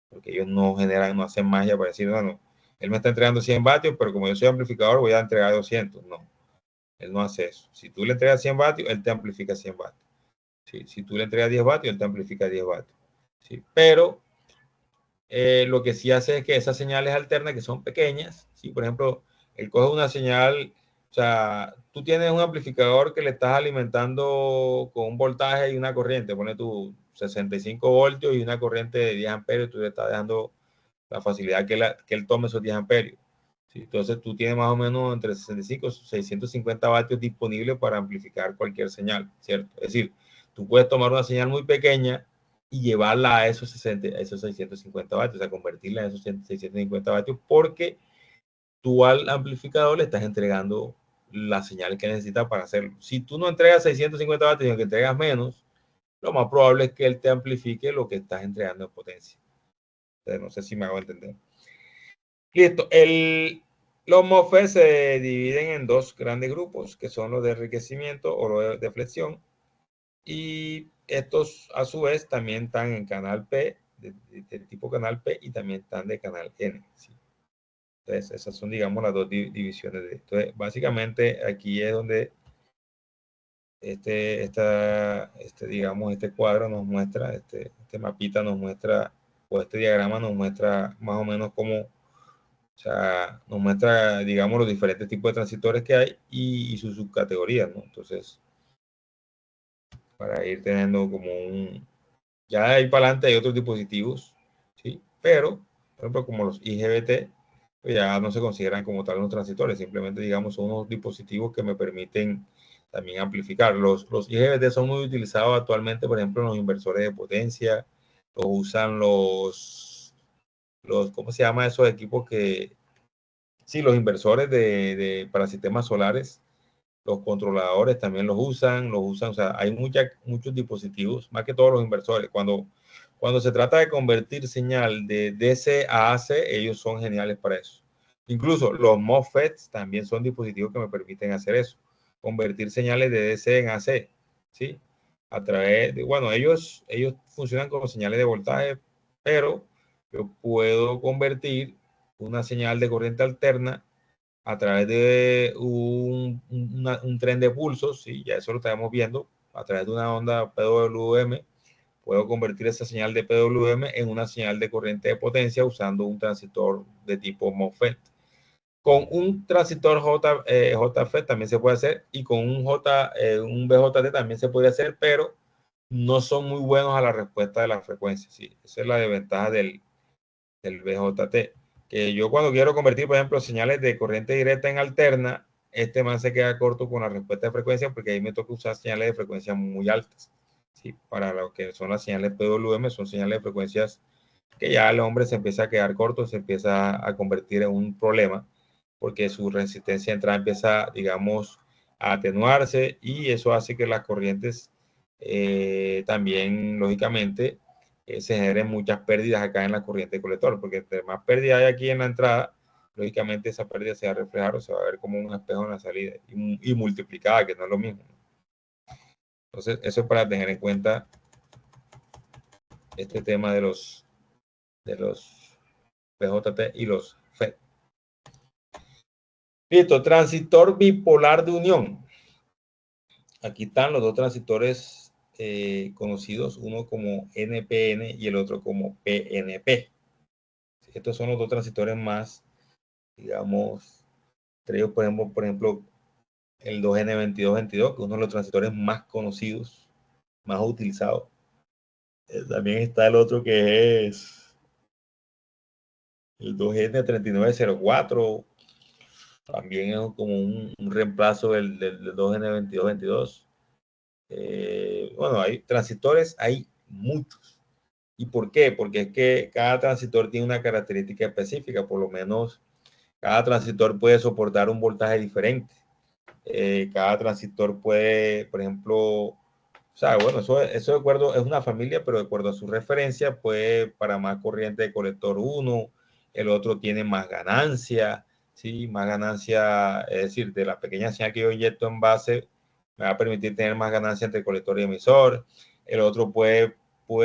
A: porque ellos no generan, no hacen magia para decir, no, él me está entregando 100 vatios, pero como yo soy amplificador voy a entregar 200. No, él no hace eso. Si tú le entregas 100 vatios, él te amplifica 100 vatios. ¿Sí? Si tú le entregas 10 vatios, él te amplifica 10 vatios. ¿Sí? Pero lo que sí hace es que esas señales alternas, que son pequeñas, ¿sí? Por ejemplo, él coge una señal, o sea, tú tienes un amplificador que le estás alimentando con un voltaje y una corriente, pone tu 65 voltios y una corriente de 10 amperios, tú le estás dejando la facilidad que él tome esos 10 amperios. ¿Sí? Entonces tú tienes más o menos entre 65 y 650 vatios disponibles para amplificar cualquier señal, ¿cierto? Es decir, tú puedes tomar una señal muy pequeña y llevarla a esos 650 vatios, o sea, convertirla en esos 650 vatios, porque tú al amplificador le estás entregando las señales que necesita para hacerlo. Si tú no entregas 650 vatios, sino que entregas menos, lo más probable es que él te amplifique lo que estás entregando en potencia. Entonces, no sé si me hago entender. Listo. Los MOSFET se dividen en dos grandes grupos, que son los de enriquecimiento o los de flexión. Y estos, a su vez, también están en canal P, de tipo canal P, y también están de canal N. ¿Sí? Entonces, esas son, digamos, las dos divisiones de esto. Entonces, básicamente, aquí es donde digamos, este cuadro nos muestra, este mapita nos muestra, o este diagrama nos muestra más o menos cómo, o sea, nos muestra, digamos, los diferentes tipos de transistores que hay y sus subcategorías, ¿no? Entonces, para ir teniendo como ya de ahí para adelante hay otros dispositivos, ¿sí? Pero, por ejemplo, como los IGBT, pues ya no se consideran como tal unos transistores, simplemente, digamos, son unos dispositivos que me permiten también amplificar. Los IGBT son muy utilizados actualmente, por ejemplo, en los inversores de potencia, los usan ¿cómo se llama esos equipos que, sí, los inversores para sistemas solares, los controladores también los usan, o sea, hay muchos dispositivos, más que todos los inversores. Cuando se trata de convertir señal de DC a AC, ellos son geniales para eso. Incluso los MOSFETs también son dispositivos que me permiten hacer eso, convertir señales de DC en AC, ¿sí? A través de, bueno, ellos funcionan como señales de voltaje, pero yo puedo convertir una señal de corriente alterna a través de un tren de pulsos, ¿sí? Ya eso lo estamos viendo, a través de una onda PWM, puedo convertir esa señal de PWM en una señal de corriente de potencia usando un transistor de tipo MOSFET. Con un transistor JFET también se puede hacer y con un BJT también se puede hacer, pero no son muy buenos a la respuesta de la frecuencia. ¿Sí? Esa es la desventaja del BJT. Que yo cuando quiero convertir, por ejemplo, señales de corriente directa en alterna, este man se queda corto con la respuesta de frecuencia porque ahí me toca usar señales de frecuencia muy altas. ¿Sí? Para lo que son las señales PWM, son señales de frecuencias que ya el hombre se empieza a quedar corto, se empieza a convertir en un problema porque su resistencia de entrada empieza, digamos, a atenuarse y eso hace que las corrientes también, lógicamente, se generen muchas pérdidas acá en la corriente colector, porque entre más pérdida hay aquí en la entrada, lógicamente esa pérdida se va a reflejar o se va a ver como un espejo en la salida y multiplicada, que no es lo mismo. Entonces, eso es para tener en cuenta este tema de los PJT y los FED. Listo, transitor bipolar de unión. Aquí están los dos transistores conocidos, uno como NPN y el otro como PNP. Estos son los dos transistores más, digamos, entre ellos por ejemplo, el 2N2222, que es uno de los transistores más conocidos, más utilizados. También está el otro que es el 2N3904, también es como un reemplazo del 2N2222. Bueno, hay transistores, hay muchos. ¿Y por qué? Porque es que cada transistor tiene una característica específica, por lo menos cada transistor puede soportar un voltaje diferente. Cada transistor puede, por ejemplo, o sea, bueno, eso de acuerdo, es una familia, pero de acuerdo a su referencia, puede para más corriente de colector 1, el otro tiene más ganancia, ¿sí? Más ganancia, es decir, de la pequeña señal que yo inyecto en base, me va a permitir tener más ganancia entre colector y emisor. El otro puede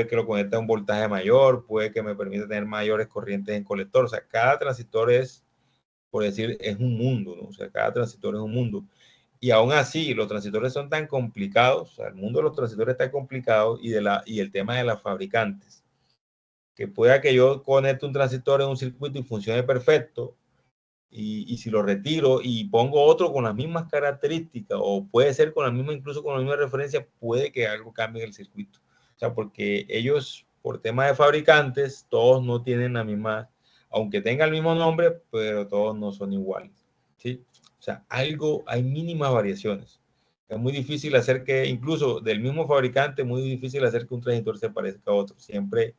A: que lo conecte a un voltaje mayor, puede que me permita tener mayores corrientes en colector. O sea, cada transistor es, por decir, es un mundo, ¿no? O sea, cada transistor es un mundo. Y aún así, los transistores son tan complicados, o sea, el mundo de los transistores está complicado y el tema de las fabricantes, que pueda que yo conecte un transistor en un circuito y funcione perfecto, y si lo retiro y pongo otro con las mismas características, o puede ser con la misma, incluso con la misma referencia, puede que algo cambie en el circuito. O sea, porque ellos, por tema de fabricantes, todos no tienen la misma, aunque tenga el mismo nombre, pero todos no son iguales, ¿sí? O sea, hay mínimas variaciones. Es muy difícil hacer que, incluso del mismo fabricante, muy difícil hacer que un transistor se parezca a otro. Siempre,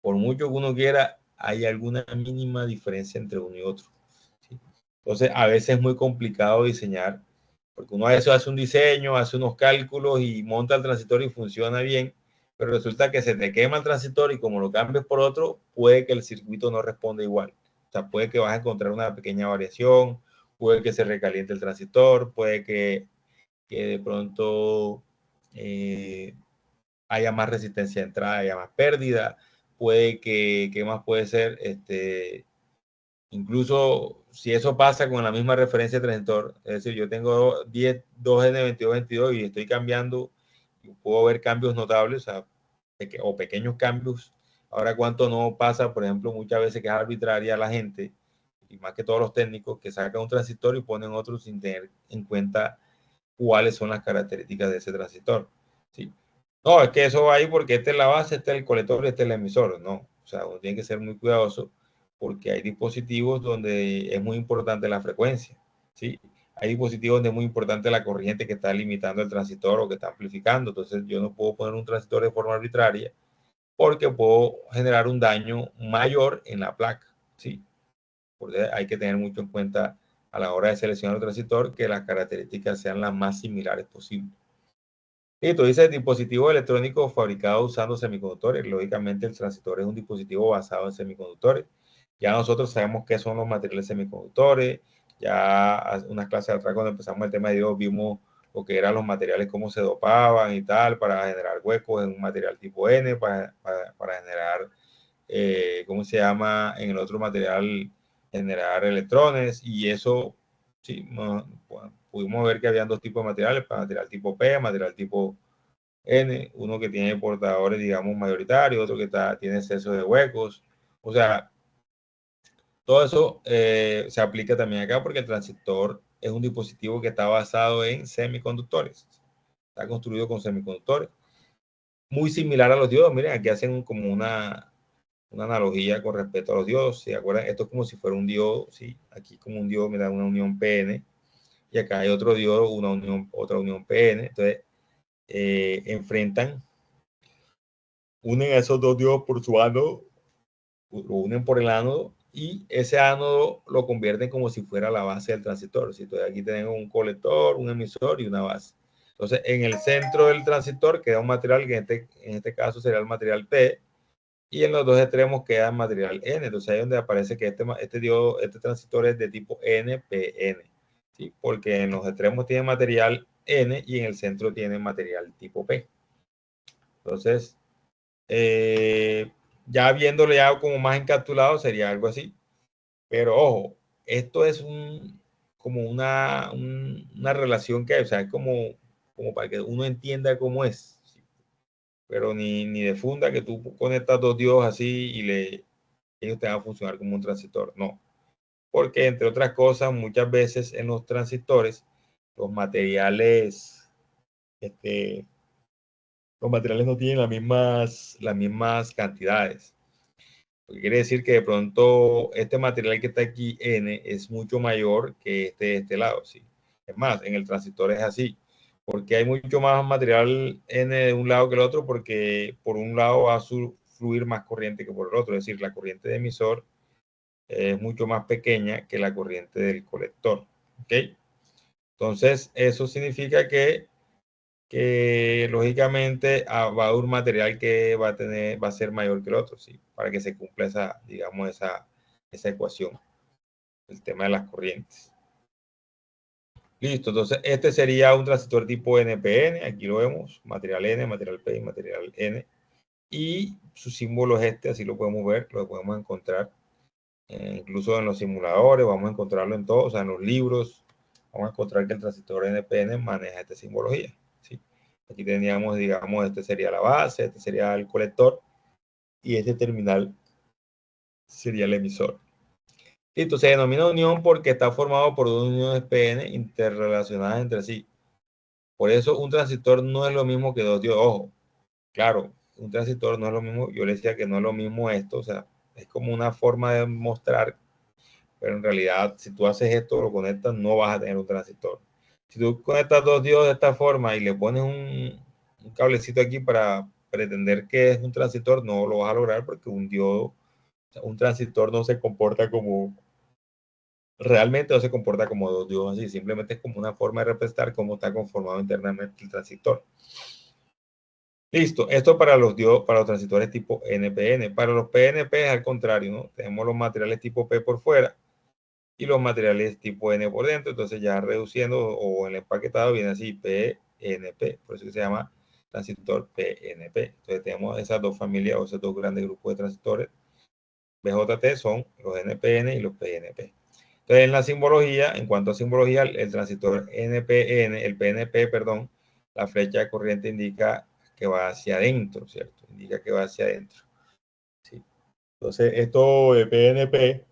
A: por mucho que uno quiera, hay alguna mínima diferencia entre uno y otro, ¿sí? Entonces, a veces es muy complicado diseñar, porque uno a veces hace un diseño, hace unos cálculos y monta el transistor y funciona bien, pero resulta que se te quema el transistor y como lo cambies por otro, puede que el circuito no responda igual. O sea, puede que vas a encontrar una pequeña variación, puede que se recaliente el transistor, puede que de pronto haya más resistencia de entrada, haya más pérdida, puede que, ¿qué más puede ser? Incluso si eso pasa con la misma referencia de transistor, es decir, yo tengo 2N2222 y estoy cambiando, y puedo ver cambios notables, o pequeños cambios. Ahora, ¿cuánto no pasa, por ejemplo, muchas veces que es arbitraria la gente, y más que todos los técnicos, que sacan un transistor y ponen otro sin tener en cuenta cuáles son las características de ese transistor, ¿sí? No, es que eso va ahí porque esta es la base, este es el colector y este es el emisor. No, o sea, uno tiene que ser muy cuidadoso porque hay dispositivos donde es muy importante la frecuencia, ¿sí? Hay dispositivos donde es muy importante la corriente que está limitando el transistor o que está amplificando. Entonces, yo no puedo poner un transistor de forma arbitraria porque puedo generar un daño mayor en la placa, ¿sí? Porque hay que tener mucho en cuenta a la hora de seleccionar el transistor que las características sean las más similares posibles. Listo, dice dispositivo electrónico fabricado usando semiconductores. Lógicamente, el transistor es un dispositivo basado en semiconductores. Ya nosotros sabemos qué son los materiales semiconductores. Ya unas clases atrás, cuando empezamos el tema de Dios, vimos lo que eran los materiales, cómo se dopaban y tal, para generar huecos en un material tipo N, para generar, ¿cómo se llama? En el otro material, generar electrones. Y eso, sí, bueno, pudimos ver que habían dos tipos de materiales, para material tipo P, material tipo N, uno que tiene portadores, digamos, mayoritarios, otro que tiene exceso de huecos. O sea, todo eso se aplica también acá porque el transistor es un dispositivo que está basado en semiconductores. Está construido con semiconductores. Muy similar a los diodos. Miren, aquí hacen como una analogía con respecto a los diodos. ¿Se acuerdan? Esto es como si fuera un diodo, ¿sí? Aquí como un diodo, mira, una unión PN. Y acá hay otro diodo, otra unión PN. Entonces, unen a esos dos diodos por su ánodo, lo unen por el ánodo y ese ánodo lo convierten como si fuera la base del transistor. Entonces aquí tenemos un colector, un emisor y una base. Entonces en el centro del transistor queda un material que en este caso sería el material P, y en los dos extremos queda material N. Entonces ahí es donde aparece que este transistor es de tipo NPN, ¿sí? Porque en los extremos tiene material N y en el centro tiene material tipo P. Entonces, ya viéndolo ya como más encapsulado sería algo así. Pero ojo, esto es como una relación que hay, o sea, es como para que uno entienda cómo es. ¿Sí? Pero ni de funda que tú conectas dos diodos así y ellos te van a funcionar como un transistor. No. Porque, entre otras cosas, muchas veces en los transistores, los materiales, los materiales no tienen las mismas cantidades. Lo que quiere decir que de pronto este material que está aquí, N, es mucho mayor que este de este lado, ¿sí? Es más, en el transistor es así, porque hay mucho más material N de un lado que el otro, porque por un lado va a fluir más corriente que por el otro, es decir, la corriente de emisor es mucho más pequeña que la corriente del colector, ¿ok? Entonces, eso significa que lógicamente va a haber un material que va a ser mayor que el otro, ¿sí? Para que se cumpla esa, digamos, esa ecuación, el tema de las corrientes. Listo, entonces este sería un transistor tipo NPN, aquí lo vemos, material N, material P y material N, y su símbolo es este, así lo podemos ver, lo podemos encontrar, incluso en los simuladores, vamos a encontrarlo en todos, o sea, en los libros, vamos a encontrar que el transistor NPN maneja esta simbología, ¿sí? Aquí teníamos, digamos, este sería la base, este sería el colector, y este terminal sería el emisor. Listo, se denomina unión porque está formado por dos uniones PN interrelacionadas entre sí. Por eso un transistor no es lo mismo que dos diodos. Ojo, claro, un transistor no es lo mismo. Yo le decía que no es lo mismo esto, o sea, es como una forma de mostrar, pero en realidad si tú haces esto, lo conectas, no vas a tener un transistor. Si tú conectas dos diodos de esta forma y le pones un cablecito aquí para pretender que es un transistor, no lo vas a lograr porque un diodo, un transistor no se comporta como, realmente no se comporta como dos diodos así, simplemente es como una forma de representar cómo está conformado internamente el transistor. Listo, esto para los diodos, para los transistores tipo NPN. Para los PNP es al contrario, ¿no? Tenemos los materiales tipo P por fuera y los materiales tipo N por dentro, entonces ya reduciendo o en el empaquetado viene así PNP, por eso que se llama transistor PNP. Entonces tenemos esas dos familias o esos dos grandes grupos de transistores. BJT son los NPN y los PNP. Entonces en la simbología, en cuanto a simbología, el transistor NPN, el PNP, perdón, la flecha de corriente indica que va hacia adentro, ¿cierto? Indica que va hacia adentro. ¿Sí? Entonces esto de PNP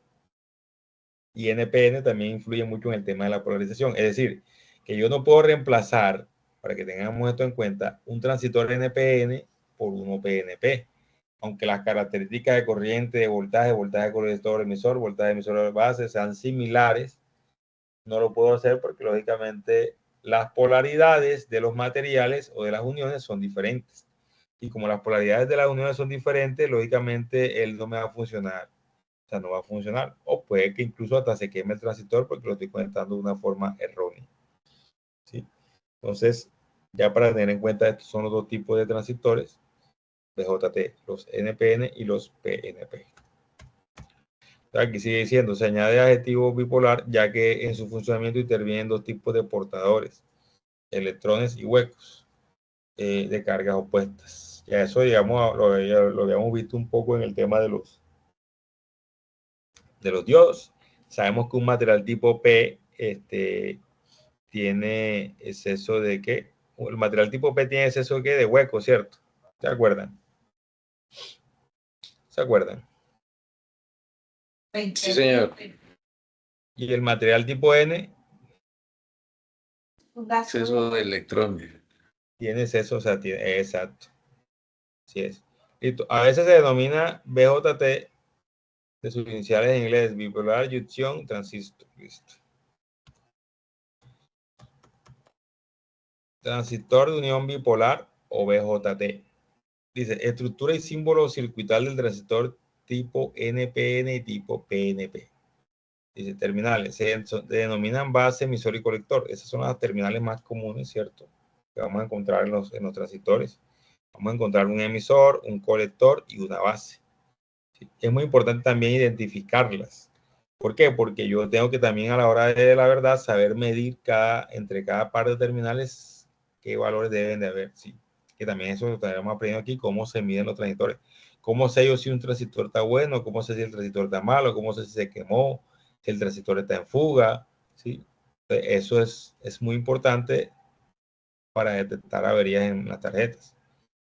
A: y NPN también influye mucho en el tema de la polarización. Es decir, que yo no puedo reemplazar, para que tengamos esto en cuenta, un transistor NPN por uno PNP. Aunque las características de corriente, de voltaje de colector emisor, voltaje emisor de base sean similares, no lo puedo hacer porque lógicamente las polaridades de los materiales o de las uniones son diferentes. Y como las polaridades de las uniones son diferentes, lógicamente él no me va a funcionar. O sea, no va a funcionar. O puede que incluso hasta se queme el transistor porque lo estoy conectando de una forma errónea. ¿Sí? Entonces, ya para tener en cuenta, estos son los dos tipos de transistores, BJT, los NPN y los PNP. Aquí sigue diciendo, se añade adjetivo bipolar ya que en su funcionamiento intervienen dos tipos de portadores, electrones y huecos de cargas opuestas. Ya eso, digamos, lo habíamos visto un poco en el tema de los diodos. Sabemos que un material tipo P tiene exceso de ¿qué? El material tipo P tiene exceso de huecos, ¿cierto? ¿Se acuerdan? ¿Se acuerdan?
B: Sí, señor.
A: Y el material tipo N
B: Exceso de electrones.
A: tiene exceso, o sea, tiene, exacto. Así es. Listo. A veces se denomina BJT de sus iniciales en inglés, bipolar junction transistor. Listo. Transistor de unión bipolar o BJT. Dice, estructura y símbolo circuital del transistor tipo NPN y tipo PNP. Dice, terminales. Se denominan base, emisor y colector. Esas son las terminales más comunes, ¿cierto? Que vamos a encontrar en los transistores. Vamos a encontrar un emisor, un colector y una base. ¿sí? Es muy importante también identificarlas. ¿Por qué? Porque yo tengo que también a la hora de la verdad saber medir entre cada par de terminales qué valores deben de haber, ¿sí? Que también eso lo estaremos aprendiendo aquí, cómo se miden los transistores. ¿Cómo sé yo si un transistor está bueno? ¿Cómo sé si el transistor está malo? ¿Cómo sé si se quemó? Si el transistor está en fuga, ¿sí? Eso es muy importante para detectar averías en las tarjetas.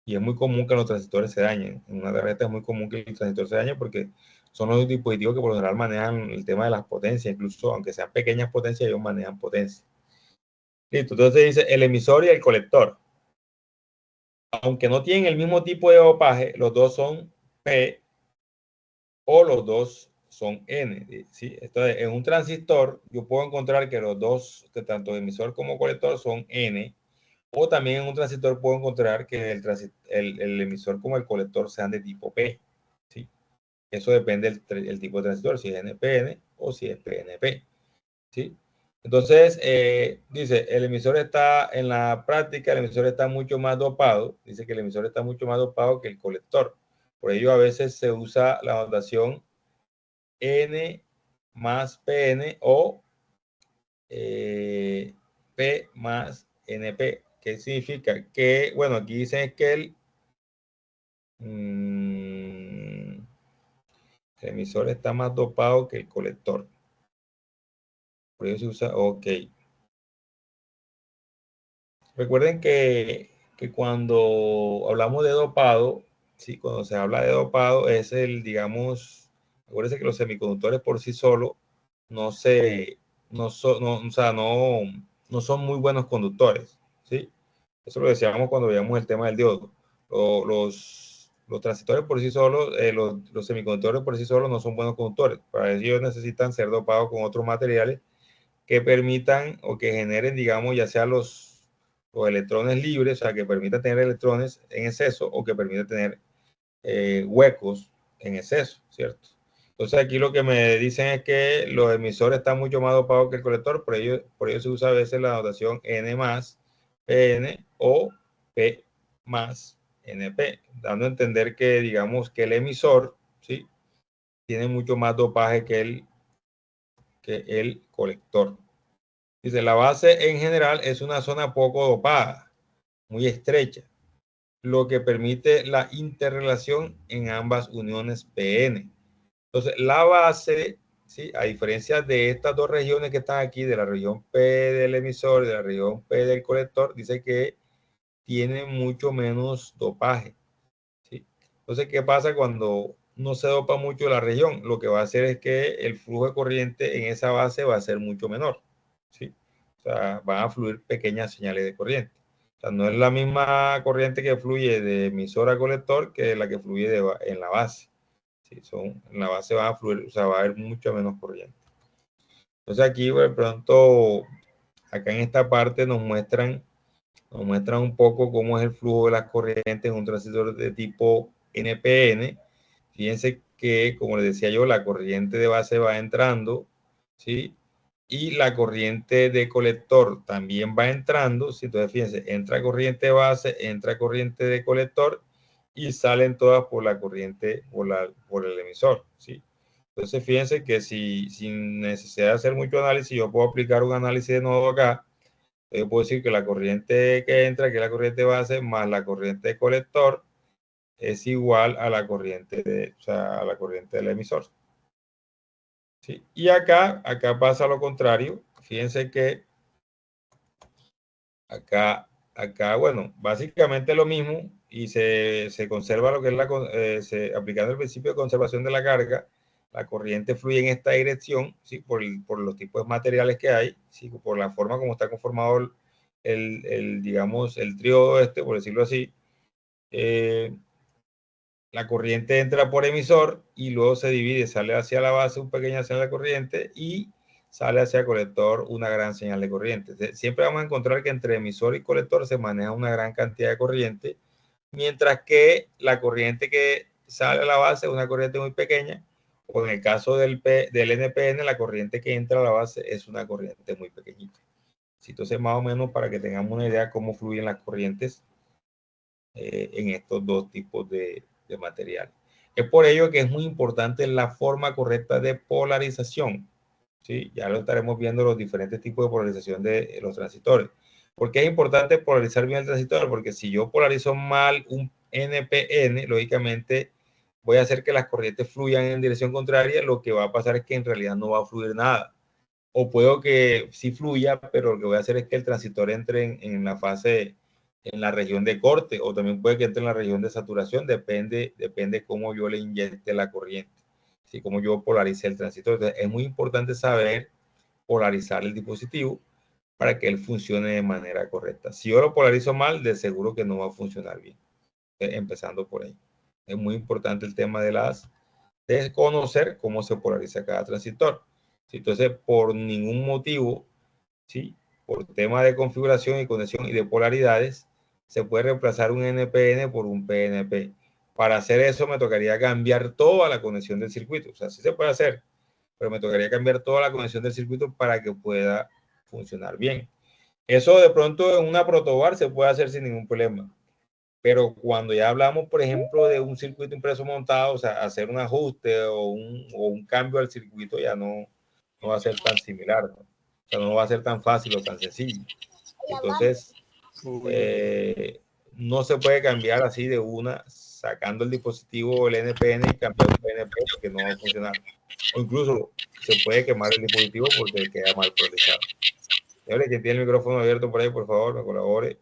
A: Y es muy común que los transistores se dañen. En una tarjeta es muy común que el transistor se dañe porque son los dispositivos que por lo general manejan el tema de las potencias, incluso aunque sean pequeñas potencias, ellos manejan potencia. Listo, entonces dice el emisor y el colector. Aunque no tienen el mismo tipo de dopaje, los dos son P o los dos son N. ¿Sí? Entonces, en un transistor, yo puedo encontrar que los dos, que tanto emisor como colector, son N. O también en un transistor puedo encontrar que el emisor como el colector sean de tipo P. ¿Sí? Eso depende del tipo de transistor, si es NPN o si es PNP. ¿Sí? Entonces, dice, el emisor está en la práctica, el emisor está mucho más dopado. Dice que el emisor está mucho más dopado que el colector. Por ello, a veces se usa la notación N más PN o P más NP. ¿Qué significa? Que, bueno, aquí dicen que el emisor está más dopado que el colector. Por eso se usa OK. Recuerden que cuando hablamos de dopado, ¿sí? Cuando se habla de dopado es digamos, acuérdense que los semiconductores por sí solos no se, no, so, no, o sea, no son muy buenos conductores, ¿sí? Eso lo decíamos cuando veíamos el tema del diodo. Los transistores por sí solos, los semiconductores por sí solos no son buenos conductores. Para ello necesitan ser dopados con otros materiales que permitan o que generen, digamos, ya sea los electrones libres, o sea, que permitan tener electrones en exceso o que permitan tener huecos en exceso, ¿cierto? Entonces aquí lo que me dicen es que los emisores están mucho más dopados que el colector, por ello se usa a veces la notación N más PN o P más NP, dando a entender que, digamos, que el emisor, ¿sí? Tiene mucho más dopaje que el colector. Dice, la base en general es una zona poco dopada, muy estrecha, lo que permite la interrelación en ambas uniones PN. Entonces, la base, ¿sí? A diferencia de estas dos regiones que están aquí, de la región P del emisor y de la región P del colector, dice que tiene mucho menos dopaje, ¿sí? Entonces, ¿qué pasa cuando no se dopa mucho la región? Lo que va a hacer es que el flujo de corriente en esa base va a ser mucho menor, ¿sí? O sea, van a fluir pequeñas señales de corriente. O sea, no es la misma corriente que fluye de emisor a colector que la que fluye en la base. ¿Sí? En la base va a fluir, o sea, va a haber mucho menos corriente. Entonces aquí, de pronto, acá en esta parte nos muestran un poco cómo es el flujo de las corrientes en un transistor de tipo NPN. Fíjense que, como les decía yo, la corriente de base va entrando, ¿sí? Y la corriente de colector también va entrando, ¿sí? Entonces, fíjense, entra corriente de base, entra corriente de colector y salen todas por la corriente, por el emisor, ¿sí? Entonces, fíjense que sin necesidad de hacer mucho análisis, yo puedo aplicar un análisis de nodo acá. Yo puedo decir que la corriente que entra, que es la corriente base, más la corriente de colector, es igual a la corriente o sea, a la corriente del emisor. ¿Sí? Y acá pasa lo contrario. Fíjense que acá, bueno, básicamente lo mismo y se conserva lo que es aplicando el principio de conservación de la carga. La corriente fluye en esta dirección, ¿sí? Por los tipos de materiales que hay, ¿sí? Por la forma como está conformado digamos, el triodo por decirlo así. La corriente entra por emisor y luego se divide, sale hacia la base un pequeña señal de corriente y sale hacia el colector una gran señal de corriente. Siempre vamos a encontrar que entre emisor y colector se maneja una gran cantidad de corriente, mientras que la corriente que sale a la base es una corriente muy pequeña, o en el caso del NPN, la corriente que entra a la base es una corriente muy pequeñita. Entonces, más o menos para que tengamos una idea de cómo fluyen las corrientes en estos dos tipos de material. Es por ello que es muy importante la forma correcta de polarización. ¿Sí? Ya lo estaremos viendo los diferentes tipos de polarización de los transistores. ¿Por qué es importante polarizar bien el transistor? Porque si yo polarizo mal un NPN, lógicamente voy a hacer que las corrientes fluyan en dirección contraria. Lo que va a pasar es que en realidad no va a fluir nada. O puedo que sí fluya, pero lo que voy a hacer es que el transistor entre en la fase, en la región de corte, o también puede que entre en la región de saturación, depende cómo yo le inyecte la corriente, ¿sí? Cómo yo polarice el transistor. Entonces, es muy importante saber polarizar el dispositivo para que él funcione de manera correcta. Si yo lo polarizo mal, de seguro que no va a funcionar bien, empezando por ahí. Es muy importante el tema de conocer cómo se polariza cada transistor. Entonces, por ningún motivo, ¿sí? Por tema de configuración y conexión y de polaridades, se puede reemplazar un NPN por un PNP. Para hacer eso me tocaría cambiar toda la conexión del circuito. O sea, sí se puede hacer, pero me tocaría cambiar toda la conexión del circuito para que pueda funcionar bien. Eso de pronto en una protobar se puede hacer sin ningún problema. Pero cuando ya hablamos, por ejemplo, de un circuito impreso montado, o sea, hacer un ajuste o un cambio al circuito ya no va a ser tan similar, ¿no? O sea, no va a ser tan fácil o tan sencillo. Entonces, no se puede cambiar así de una, sacando el dispositivo, el NPN y cambiar un PNP porque no va a funcionar. O incluso se puede quemar el dispositivo porque queda mal polarizado. Señores, que tiene el micrófono abierto por ahí, por favor, me colabore.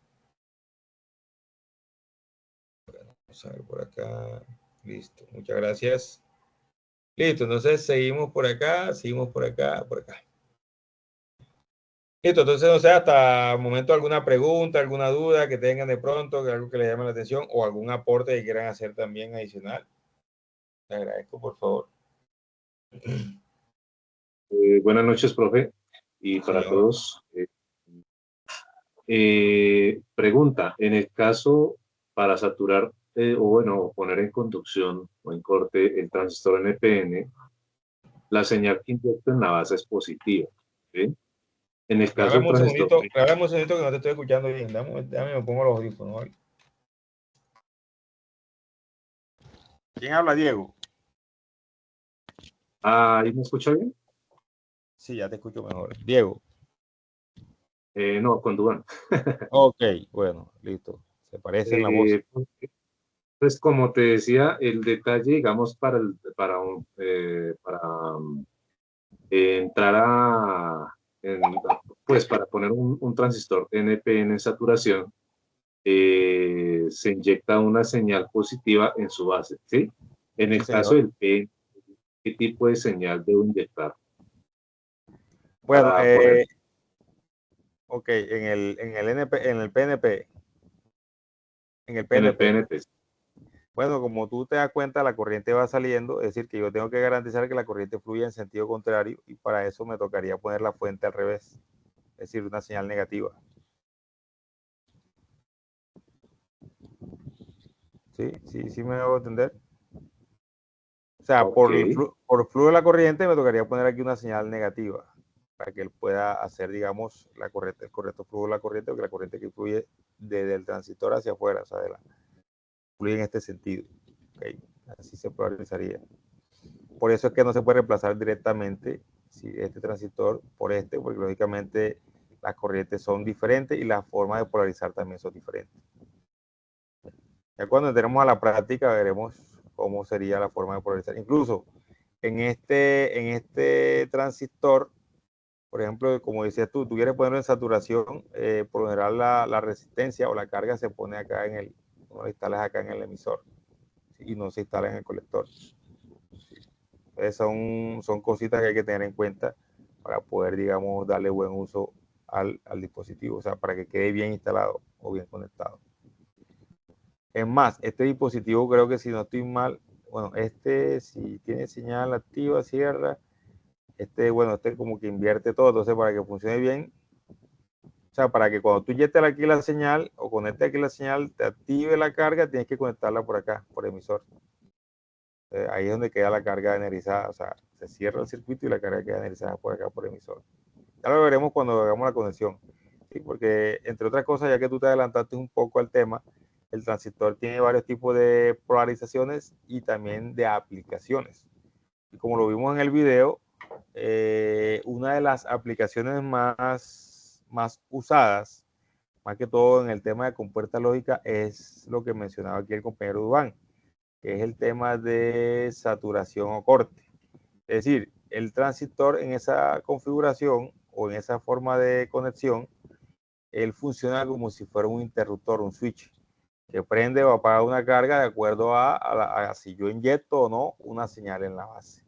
A: Vamos a ver por acá. Listo, muchas gracias. Listo, entonces seguimos por acá, por acá. Listo, entonces no sé, hasta el momento alguna pregunta, alguna duda que tengan de pronto, que algo que les llame la atención o algún aporte que quieran hacer también adicional. Les agradezco, por favor.
D: Buenas noches, profe, y para
A: Señor.
D: todos. Pregunta, en el caso para saturar o bueno, poner en conducción o en corte el transistor NPN, la señal que inyecto en la base es positiva, ¿sí? En el caso del transistor...
A: Regálame un segundito que no te estoy escuchando bien. Dame, me pongo los audífonos, ¿vale? ¿Quién habla, Diego?
D: ¿Ahí me escucha bien?
A: Sí, ya te escucho mejor. Diego.
D: No, con Duván.
A: Ok, bueno, listo. Se parece en la voz.
D: Pues como te decía, el detalle, digamos, entrar pues para poner un transistor NPN en saturación, se inyecta una señal positiva en su base, ¿sí? En el
A: Sí,
D: caso
A: señor.
D: del PN, ¿qué tipo de señal debo inyectar?
A: Bueno,
D: Para poner
A: ok, en el PNP. En el
D: en el
A: PNP.
D: PNP.
A: Bueno, como tú te das cuenta, la corriente va saliendo, es decir, que yo tengo que garantizar que la corriente fluya en sentido contrario y para eso me tocaría poner la fuente al revés, es decir, una señal negativa. ¿Sí me hago entender? O sea,
D: Ok.
A: por flujo de la corriente me tocaría poner aquí una señal negativa para que él pueda hacer, digamos, el correcto flujo de la corriente, porque la corriente que fluye desde el transistor hacia afuera, o sea, fluye en este sentido. Okay. Así se polarizaría. Por eso es que no se puede reemplazar directamente este transistor por este, porque lógicamente las corrientes son diferentes y las formas de polarizar también son diferentes. Ya cuando entremos a la práctica veremos cómo sería la forma de polarizar. Incluso en este transistor, por ejemplo, como decías tú quieres ponerlo en saturación, por lo general la resistencia o la carga se pone acá lo instalas acá en el emisor, ¿sí? Y no se instala en el colector. Entonces son cositas que hay que tener en cuenta para poder, digamos, darle buen uso al dispositivo, o sea, para que quede bien instalado o bien conectado. Es más, este dispositivo creo que si no estoy mal, bueno, si tiene señal activa, cierra, bueno, como que invierte todo, entonces para que funcione bien, o sea, para que cuando tú inyectes aquí la señal o conectes aquí la señal, te active la carga, tienes que conectarla por acá, por emisor. Ahí es donde queda la carga energizada, o sea, se cierra el circuito y la carga queda energizada por acá, por emisor. Ya lo veremos cuando hagamos la conexión, ¿sí? Porque entre otras cosas, ya que tú te adelantaste un poco al tema, el transistor tiene varios tipos de polarizaciones y también de aplicaciones. Y como lo vimos en el video, una de las aplicaciones más usadas, más que todo en el tema de compuerta lógica, es lo que mencionaba aquí el compañero Duván, que es el tema de saturación o corte. Es decir, el transistor en esa configuración o en esa forma de conexión, él funciona como si fuera un interruptor, un switch, que prende o apaga una carga de acuerdo a si yo inyecto o no una señal en la base.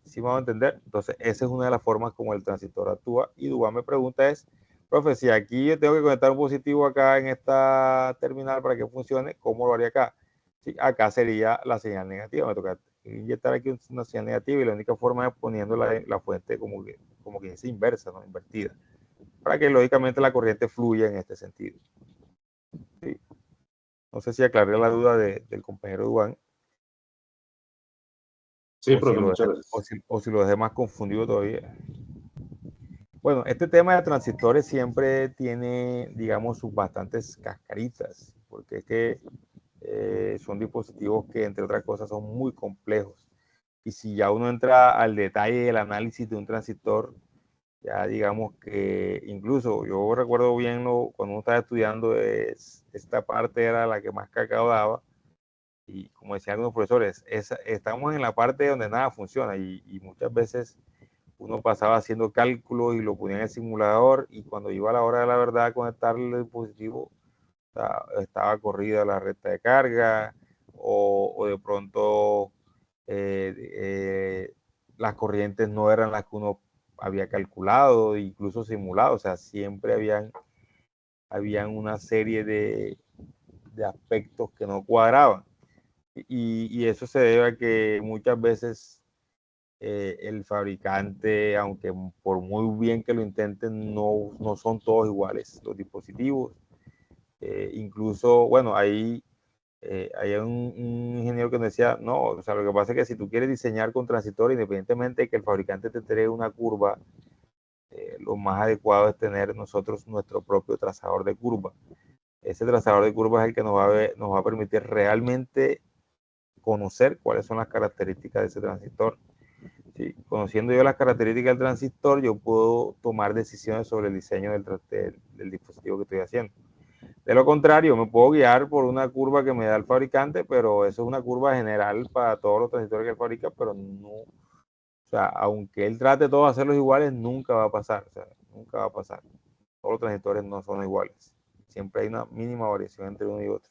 A: ¿Sí me van a entender? Entonces, esa es una de las formas como el transistor actúa. Y Duván me pregunta es, profe, si aquí yo tengo que conectar un positivo acá en esta terminal para que funcione, ¿cómo lo haría acá? Sí, acá sería la señal negativa. Me toca inyectar aquí una señal negativa y la única forma es poniendo la fuente como que es inversa, ¿no? Invertida, para que lógicamente la corriente fluya en este sentido. Sí. No sé si aclaré la duda del compañero Duván.
D: Sí, profe, muchas gracias.
A: O si lo dejé más confundido todavía. Bueno, este tema de transistores siempre tiene, digamos, sus bastantes cascaritas, porque es que son dispositivos que, entre otras cosas, son muy complejos. Y si ya uno entra al detalle del análisis de un transistor, ya digamos que incluso yo recuerdo bien cuando uno estaba estudiando, esta parte era la que más cacao daba. Y como decían algunos profesores, estamos en la parte donde nada funciona y muchas veces uno pasaba haciendo cálculos y lo ponía en el simulador y cuando iba a la hora de la verdad a conectar el dispositivo, estaba corrida la recta de carga o de pronto las corrientes no eran las que uno había calculado, incluso simulado, o sea, siempre habían una serie de aspectos que no cuadraban. Y eso se debe a que muchas veces el fabricante, aunque por muy bien que lo intenten, no son todos iguales los dispositivos. Incluso, bueno, hay un ingeniero que nos decía, no, o sea, lo que pasa es que si tú quieres diseñar con transistores, independientemente de que el fabricante te entregue una curva, lo más adecuado es tener nosotros nuestro propio trazador de curva. Ese trazador de curvas es el que nos va a permitir realmente conocer cuáles son las características de ese transistor. ¿Sí? Conociendo yo las características del transistor, yo puedo tomar decisiones sobre el diseño del dispositivo que estoy haciendo. De lo contrario, me puedo guiar por una curva que me da el fabricante, pero eso es una curva general para todos los transistores que él fabrica, pero no, o sea, aunque él trate todos de hacerlos iguales, nunca va a pasar, o sea, nunca va a pasar. Todos los transistores no son iguales. Siempre hay una mínima variación entre uno y otro.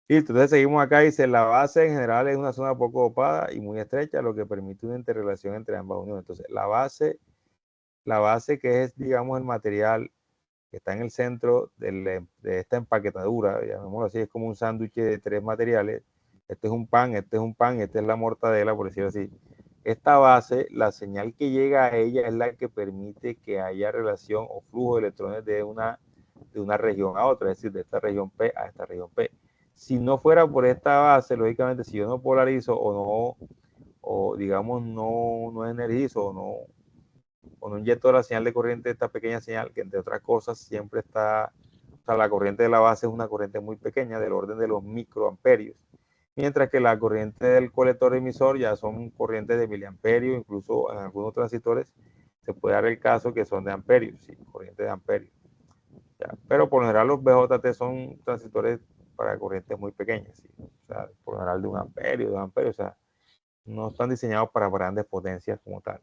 A: Y entonces seguimos acá, dice, la base en general es una zona poco opada y muy estrecha, lo que permite una interrelación entre ambas uniones. Entonces, la base que es, digamos, el material que está en el centro de esta empaquetadura, llamémoslo así, es como un sándwich de tres materiales. Este es un pan, este es un pan, esta es la mortadela, por decirlo así. Esta base, la señal que llega a ella es la que permite que haya relación o flujo de electrones de una región a otra, es decir, de esta región P a esta región P. Si no fuera por esta base, lógicamente, si yo no polarizo o digamos, no energizo o no inyecto la señal de corriente, esta pequeña señal, que entre otras cosas siempre está, o sea, la corriente de la base es una corriente muy pequeña, del orden de los microamperios, mientras que la corriente del colector emisor ya son corrientes de miliamperios, incluso en algunos transistores se puede dar el caso que son de amperios, sí, corrientes de amperios. Ya. Pero por lo general los BJT son transistores para corrientes muy pequeñas, ¿sí? O sea, por lo general de 1 amperio, 2 amperios, o sea, no están diseñados para grandes potencias como tal.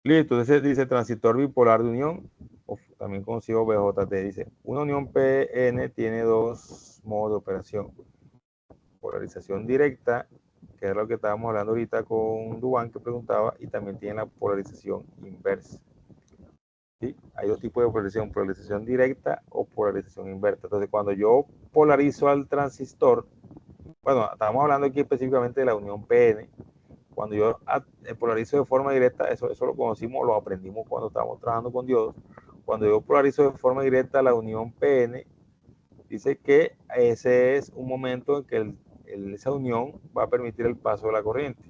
A: Listo, entonces dice transistor bipolar de unión, o también conocido BJT, dice, una unión PN tiene dos modos de operación, polarización directa, que es lo que estábamos hablando ahorita con Duván que preguntaba, y también tiene la polarización inversa. ¿Sí? Hay dos tipos de polarización directa o polarización inversa. Entonces, cuando yo polarizo al transistor, bueno, estamos hablando aquí específicamente de la unión PN. Cuando yo polarizo de forma directa, eso lo conocimos, lo aprendimos cuando estábamos trabajando con diodos. Cuando yo polarizo de forma directa la unión PN, dice que ese es un momento en que esa unión va a permitir el paso de la corriente.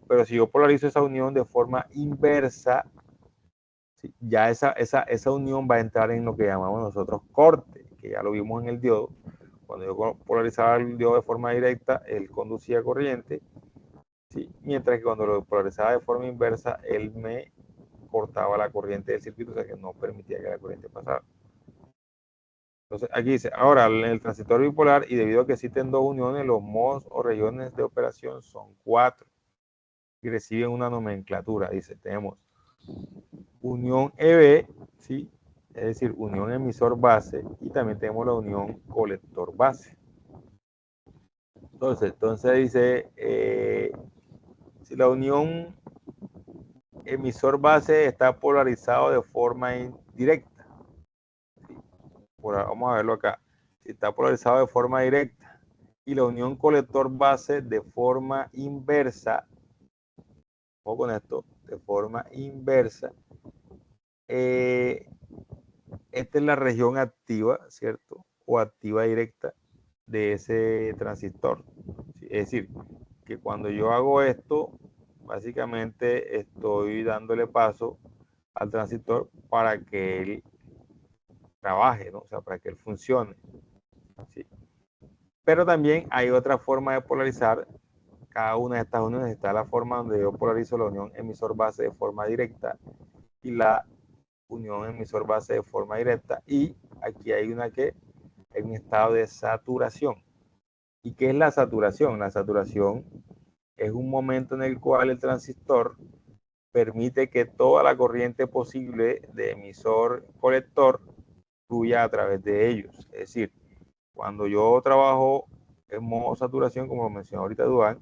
A: Pero si yo polarizo esa unión de forma inversa, ¿sí? Ya esa unión va a entrar en lo que llamamos nosotros corte, que ya lo vimos en el diodo. Cuando yo polarizaba el diodo de forma directa, él conducía corriente, ¿sí? Mientras que cuando lo polarizaba de forma inversa, él me cortaba la corriente del circuito, o sea que no permitía que la corriente pasara. Entonces aquí dice, ahora en el transistor bipolar, y debido a que existen dos uniones, los modos o regiones de operación son 4 y reciben una nomenclatura. Dice, tenemos unión EB, ¿sí? Es decir, unión emisor base, y también tenemos la unión colector base. Entonces dice, si la unión emisor base está polarizado de forma indirecta, ¿sí? Vamos a verlo acá. Si está polarizado de forma directa y la unión colector base de forma inversa, ojo con esto, de forma inversa, esta es la región activa, ¿cierto? O activa directa de ese transistor. Es decir, que cuando yo hago esto, básicamente estoy dándole paso al transistor para que él trabaje, ¿no? O sea, para que él funcione. ¿Sí? Pero también hay otra forma de polarizar cada una de estas uniones. Está la forma donde yo polarizo la unión emisor base de forma directa y la unión emisor base de forma directa, y aquí hay una que en un estado de saturación. ¿Y qué es la saturación? La saturación es un momento en el cual el transistor permite que toda la corriente posible de emisor colector fluya a través de ellos. Es decir, cuando yo trabajo en modo saturación, como lo mencionó ahorita Duan,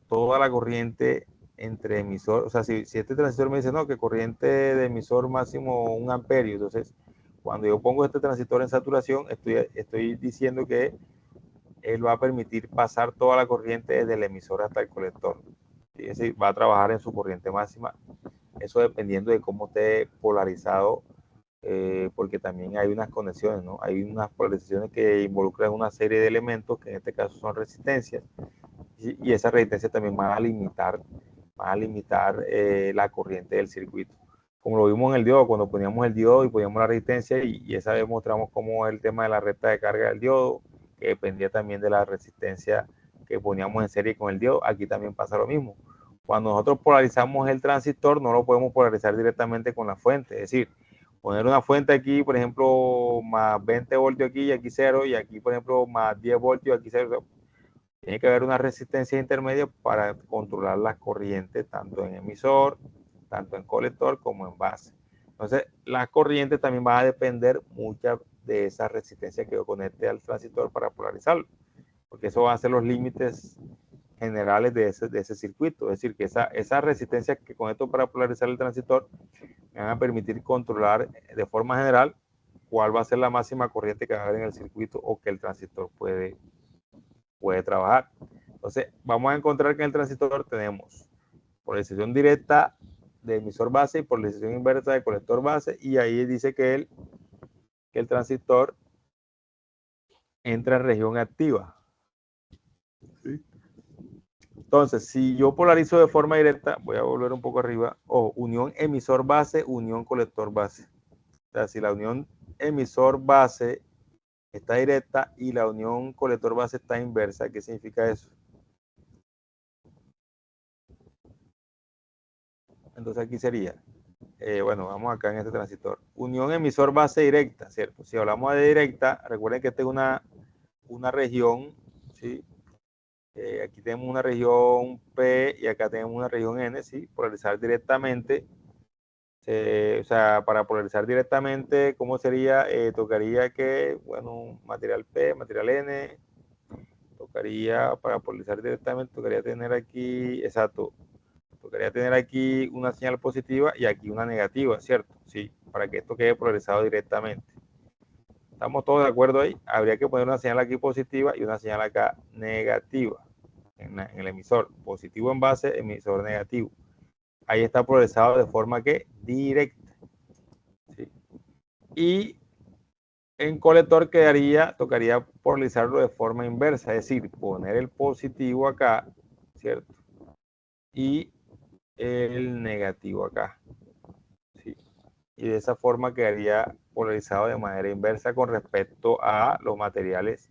A: toda la corriente entre emisor, o sea, si este transistor me dice, no, que corriente de emisor máximo 1 amperio, entonces cuando yo pongo este transistor en saturación, estoy diciendo que él va a permitir pasar toda la corriente desde el emisor hasta el colector. Es decir, va a trabajar en su corriente máxima, eso dependiendo de cómo esté polarizado, porque también hay unas conexiones, ¿no? Hay unas polarizaciones que involucran una serie de elementos, que en este caso son resistencias, y esa resistencia también va a limitar la corriente del circuito. Como lo vimos en el diodo, cuando poníamos el diodo y poníamos la resistencia, y esa vez mostramos cómo es el tema de la recta de carga del diodo, que dependía también de la resistencia que poníamos en serie con el diodo. Aquí también pasa lo mismo. Cuando nosotros polarizamos el transistor, no lo podemos polarizar directamente con la fuente. Es decir, poner una fuente aquí, por ejemplo, más 20 voltios aquí y aquí 0, y aquí, por ejemplo, más 10 voltios, aquí 0. Tiene que haber una resistencia intermedia para controlar las corrientes, tanto en emisor, tanto en colector como en base. Entonces, las corrientes también van a depender muchas de esa resistencia que yo conecte al transistor para polarizarlo, porque eso va a ser los límites generales de ese circuito. Es decir, que esa resistencia que conecto para polarizar el transistor me van a permitir controlar de forma general cuál va a ser la máxima corriente que va a haber en el circuito o que el transistor puede trabajar. Entonces, vamos a encontrar que en el transistor tenemos polarización directa de emisor base y polarización inversa de colector base, y ahí dice que el transistor entra en región activa. ¿Sí? Entonces, si yo polarizo de forma directa, voy a volver un poco arriba, unión emisor base, unión colector base. O sea, si la unión emisor base está directa y la unión colector base está inversa, ¿qué significa eso? Entonces aquí sería, bueno, vamos acá en este transistor. Unión emisor base directa, ¿cierto? Si hablamos de directa, recuerden que esta es una región, ¿sí? Aquí tenemos una región P y acá tenemos una región N, ¿sí? Polarizar directamente. O sea, para polarizar directamente, ¿cómo sería? Tocaría que, bueno, material P, material N. Tocaría, para polarizar directamente, tocaría tener aquí, exacto, tocaría tener aquí una señal positiva y aquí una negativa, ¿cierto? Sí, para que esto quede polarizado directamente. ¿Estamos todos de acuerdo ahí? Habría que poner una señal aquí positiva y una señal acá negativa en el emisor. Positivo en base, emisor negativo. Ahí está polarizado de forma que directa. ¿Sí? Y en colector tocaría polarizarlo de forma inversa, es decir, poner el positivo acá, ¿cierto? Y el negativo acá. y de esa forma quedaría polarizado de manera inversa con respecto a los materiales,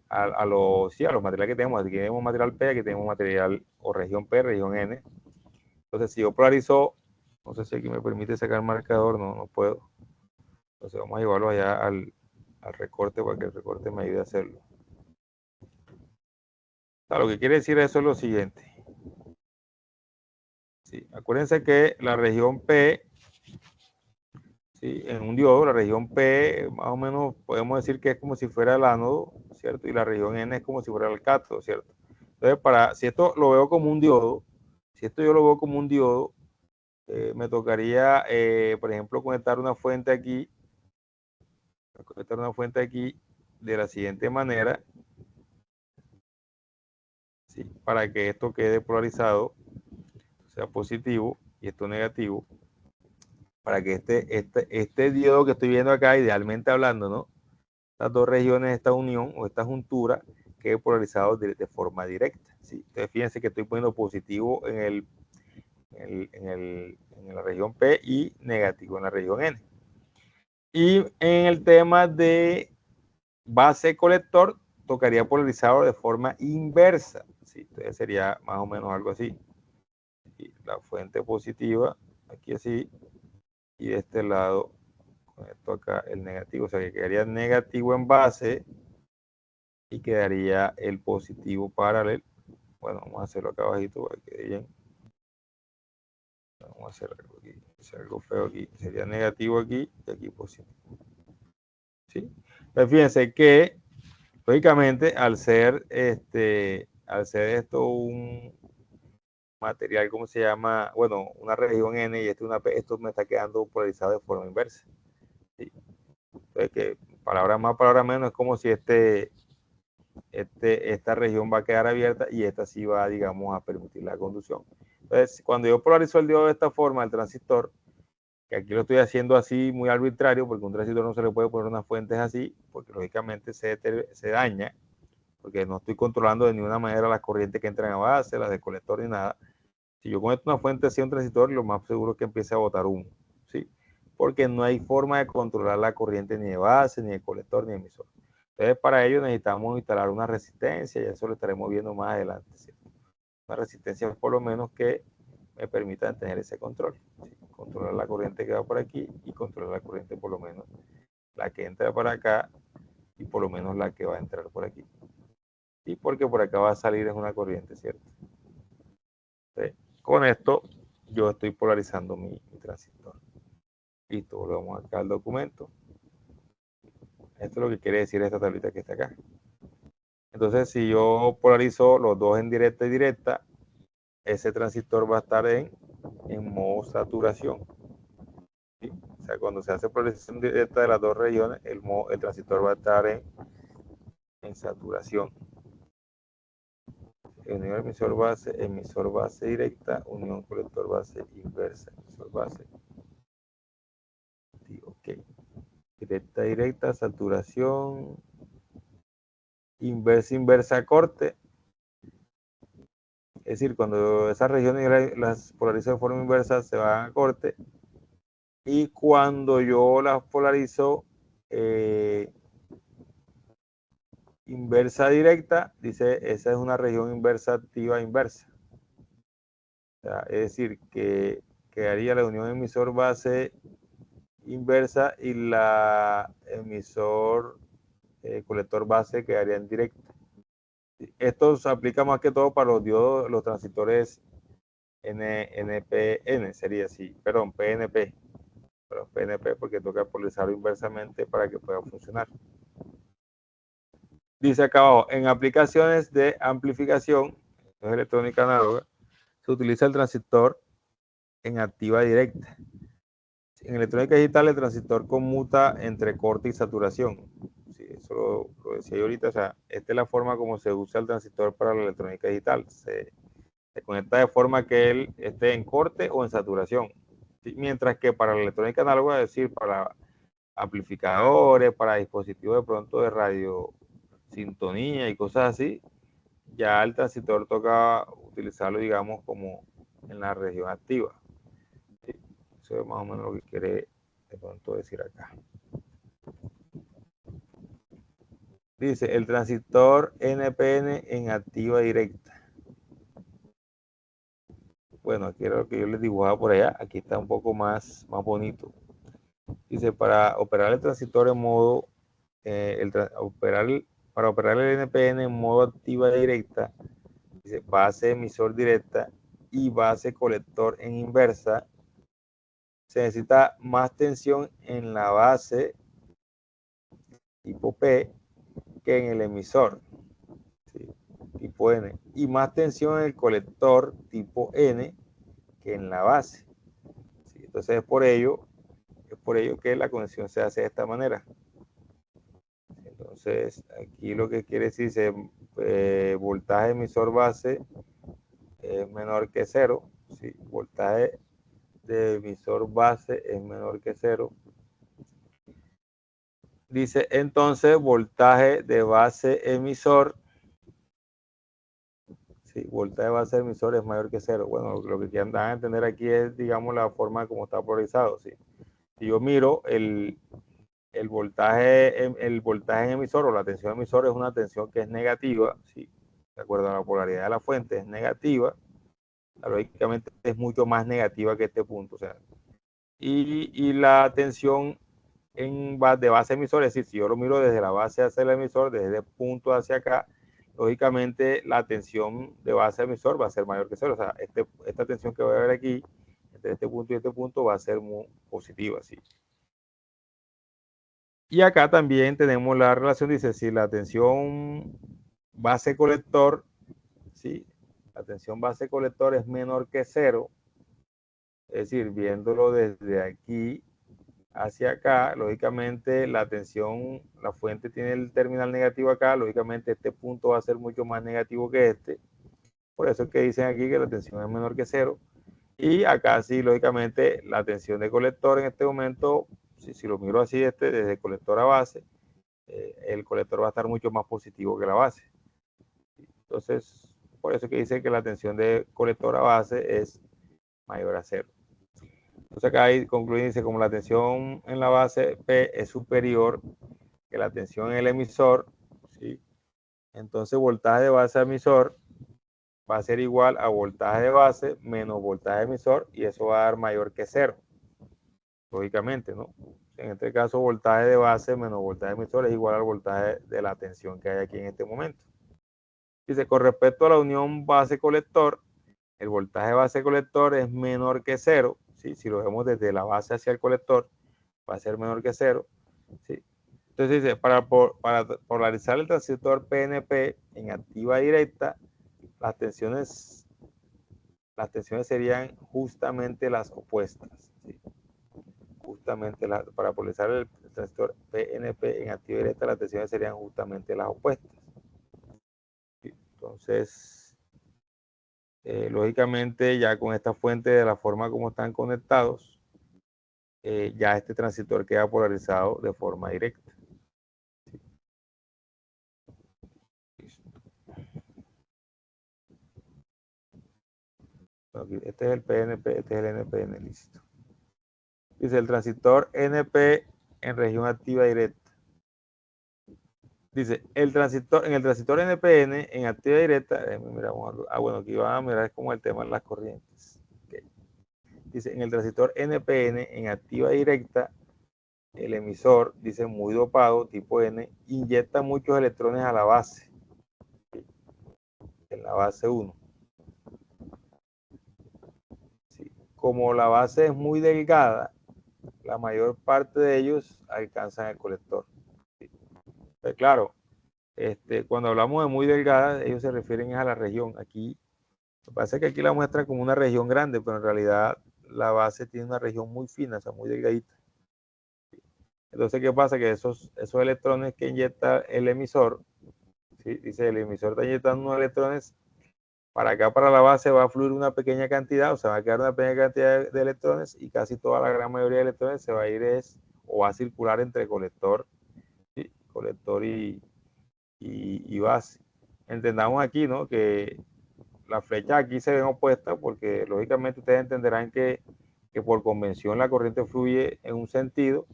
A: a los materiales que tenemos. Aquí tenemos material P, aquí tenemos material o región P, región N. Entonces, si yo polarizo, no sé si aquí me permite sacar marcador, no puedo. Entonces vamos a llevarlo allá al recorte para que el recorte me ayude a hacerlo. O sea, lo que quiere decir eso es lo siguiente. Sí, acuérdense que la región P, ¿sí? En un diodo, la región P, más o menos podemos decir que es como si fuera el ánodo, ¿cierto? Y la región N es como si fuera el cátodo, ¿cierto? Entonces, si esto lo veo como un diodo, si esto yo lo veo como un diodo, me tocaría, por ejemplo, conectar una fuente aquí de la siguiente manera, ¿sí? Para que esto quede polarizado, sea positivo y esto negativo, para que este diodo que estoy viendo acá, idealmente hablando, ¿no? Las dos regiones de esta unión o esta juntura quede polarizado de forma directa, ¿sí? Entonces fíjense que estoy poniendo positivo en la región P y negativo en la región N. Y en el tema de base colector, tocaría polarizado de forma inversa, ¿sí? Entonces sería más o menos algo así. Y la fuente positiva, aquí así, y de este lado, con esto acá, el negativo, o sea que quedaría negativo en base y quedaría el positivo paralelo. Bueno, vamos a hacerlo acá abajito para que quede bien. Vamos a hacer algo aquí, hacer algo feo aquí. Sería negativo aquí y aquí positivo. ¿Sí? Pero fíjense que, lógicamente, al ser esto un material, ¿cómo se llama? Bueno, una región N y una P, esto me está quedando polarizado de forma inversa. ¿Sí? Entonces, que palabra más, palabra menos, es como si esta región va a quedar abierta y esta sí va, digamos, a permitir la conducción. Entonces, cuando yo polarizo el diodo de esta forma, el transistor, que aquí lo estoy haciendo así muy arbitrario, porque un transistor no se le puede poner unas fuentes así, porque lógicamente se daña, porque no estoy controlando de ninguna manera las corrientes que entran a base, las de colector ni nada. Si yo conecto una fuente así a un transistor, lo más seguro es que empiece a botar humo, ¿sí? Porque no hay forma de controlar la corriente ni de base, ni de colector, ni de emisor. Entonces, para ello necesitamos instalar una resistencia, y eso lo estaremos viendo más adelante, ¿cierto? Una resistencia por lo menos que me permita tener ese control, ¿sí? Controlar la corriente que va por aquí y controlar la corriente por lo menos la que entra para acá y por lo menos la que va a entrar por aquí. Y porque por acá va a salir es una corriente, ¿cierto? Entonces, con esto yo estoy polarizando mi transistor. Listo, volvemos acá al documento. Esto es lo que quiere decir esta tablita que está acá. Entonces, si yo polarizo los dos en directa y directa, ese transistor va a estar en modo saturación. ¿Sí? O sea, cuando se hace polarización directa de las dos regiones, el transistor va a estar en saturación. Unión emisor base directa, unión colector base inversa, emisor base. Ok. Directa, saturación, inversa, corte. Es decir, cuando esas regiones las polarizo de forma inversa, se van a corte. Y cuando yo las polarizo inversa directa, dice, esa es una región inversa activa inversa. O sea, es decir, que quedaría la unión emisor base inversa y la emisor colector base quedaría en directa. Esto se aplica más que todo para los diodos, los transistores NPN, sería así, perdón, PNP, pero PNP porque toca polarizarlo inversamente para que pueda funcionar. Dice acá abajo, en aplicaciones de amplificación, electrónica análoga, se utiliza el transistor en activa directa. En electrónica digital, el transistor conmuta entre corte y saturación. Sí, eso lo decía yo ahorita. O sea, esta es la forma como se usa el transistor para la electrónica digital. Se conecta de forma que él esté en corte o en saturación. ¿Sí? Mientras que para la electrónica análoga, es decir, para amplificadores, para dispositivos de pronto de radio sintonía y cosas así, ya el transistor toca utilizarlo, digamos, como en la región activa. ¿Sí? Eso es más o menos lo que quiere de pronto decir acá. Dice, el transistor NPN en activa directa. Bueno, aquí era lo que yo les dibujaba por allá. Aquí está un poco más bonito. Dice, para operar el transistor en modo, para operar el NPN en modo activa directa, dice, base emisor directa y base colector en inversa, se necesita más tensión en la base tipo P que en el emisor, ¿sí? Tipo N, y más tensión en el colector tipo N que en la base, ¿sí? Entonces es por ello que la conexión se hace de esta manera. Entonces aquí lo que quiere decir es voltaje emisor base es menor que cero, ¿sí? Voltaje de emisor base es menor que cero. Dice entonces voltaje de base emisor, sí, voltaje de base emisor es mayor que cero. Bueno, lo que quieren dar a entender aquí es, digamos, la forma como está polarizado, ¿sí? Si yo miro el voltaje en emisor o la tensión emisor es una tensión que es negativa, ¿sí? De acuerdo a la polaridad de la fuente, es negativa. Lógicamente es mucho más negativa que este punto, o sea, y la tensión de base emisor, es decir, si yo lo miro desde la base hacia el emisor, desde el punto hacia acá, lógicamente la tensión de base emisor va a ser mayor que cero, o sea, esta tensión que voy a ver aquí, entre este punto y este punto, va a ser muy positiva, ¿sí? Y acá también tenemos la relación, dice, si la tensión base colector, ¿sí? La tensión base colector es menor que cero, es decir, viéndolo desde aquí hacia acá, lógicamente la tensión, la fuente tiene el terminal negativo acá, lógicamente este punto va a ser mucho más negativo que este, por eso es que dicen aquí que la tensión es menor que cero, y acá sí, lógicamente, la tensión de colector en este momento, si lo miro así, desde colector a base, el colector va a estar mucho más positivo que la base. Entonces, por eso es que dice que la tensión de colector a base es mayor a cero. Entonces acá ahí concluye, dice, como la tensión en la base P es superior que la tensión en el emisor, ¿sí? Entonces voltaje de base a emisor va a ser igual a voltaje de base menos voltaje de emisor, y eso va a dar mayor que cero, lógicamente, ¿no? En este caso, voltaje de base menos voltaje de emisor es igual al voltaje de la tensión que hay aquí en este momento. Dice, con respecto a la unión base-colector, el voltaje base-colector es menor que cero, ¿sí? Si lo vemos desde la base hacia el colector, va a ser menor que cero, ¿sí? Entonces dice, para polarizar el transistor PNP en activa directa, las tensiones serían justamente las opuestas, ¿sí? Justamente para polarizar el transistor PNP en activa directa, las tensiones serían justamente las opuestas, ¿sí? Entonces, lógicamente, ya con esta fuente, de la forma como están conectados, ya este transistor queda polarizado de forma directa. Este es el PNP, este es el NPN, listo. Dice el transistor NP en región activa directa. Dice, en el transistor NPN en activa directa, miramos algo. Bueno, aquí van a mirar como el tema de las corrientes. Okay. Dice, en el transistor NPN en activa directa, el emisor, dice, muy dopado, tipo N, inyecta muchos electrones a la base, en la base 1. ¿Sí? Como la base es muy delgada, la mayor parte de ellos alcanzan el colector. ¿Sí? Pero claro, cuando hablamos de muy delgada, ellos se refieren a la región. Aquí, lo que pasa es que aquí la muestran como una región grande, pero en realidad la base tiene una región muy fina, o sea, muy delgadita. Entonces, ¿qué pasa? Que esos electrones que inyecta el emisor, ¿sí? Dice, el emisor está inyectando unos electrones, para acá, para la base, va a fluir una pequeña cantidad, o sea, va a quedar una pequeña cantidad de electrones, y casi toda la gran mayoría de electrones se va a ir o va a circular entre colector, ¿sí? Colector y base. Entendamos aquí, ¿no? Que las flechas aquí se ven opuestas porque lógicamente ustedes entenderán que que por convención la corriente fluye en un sentido,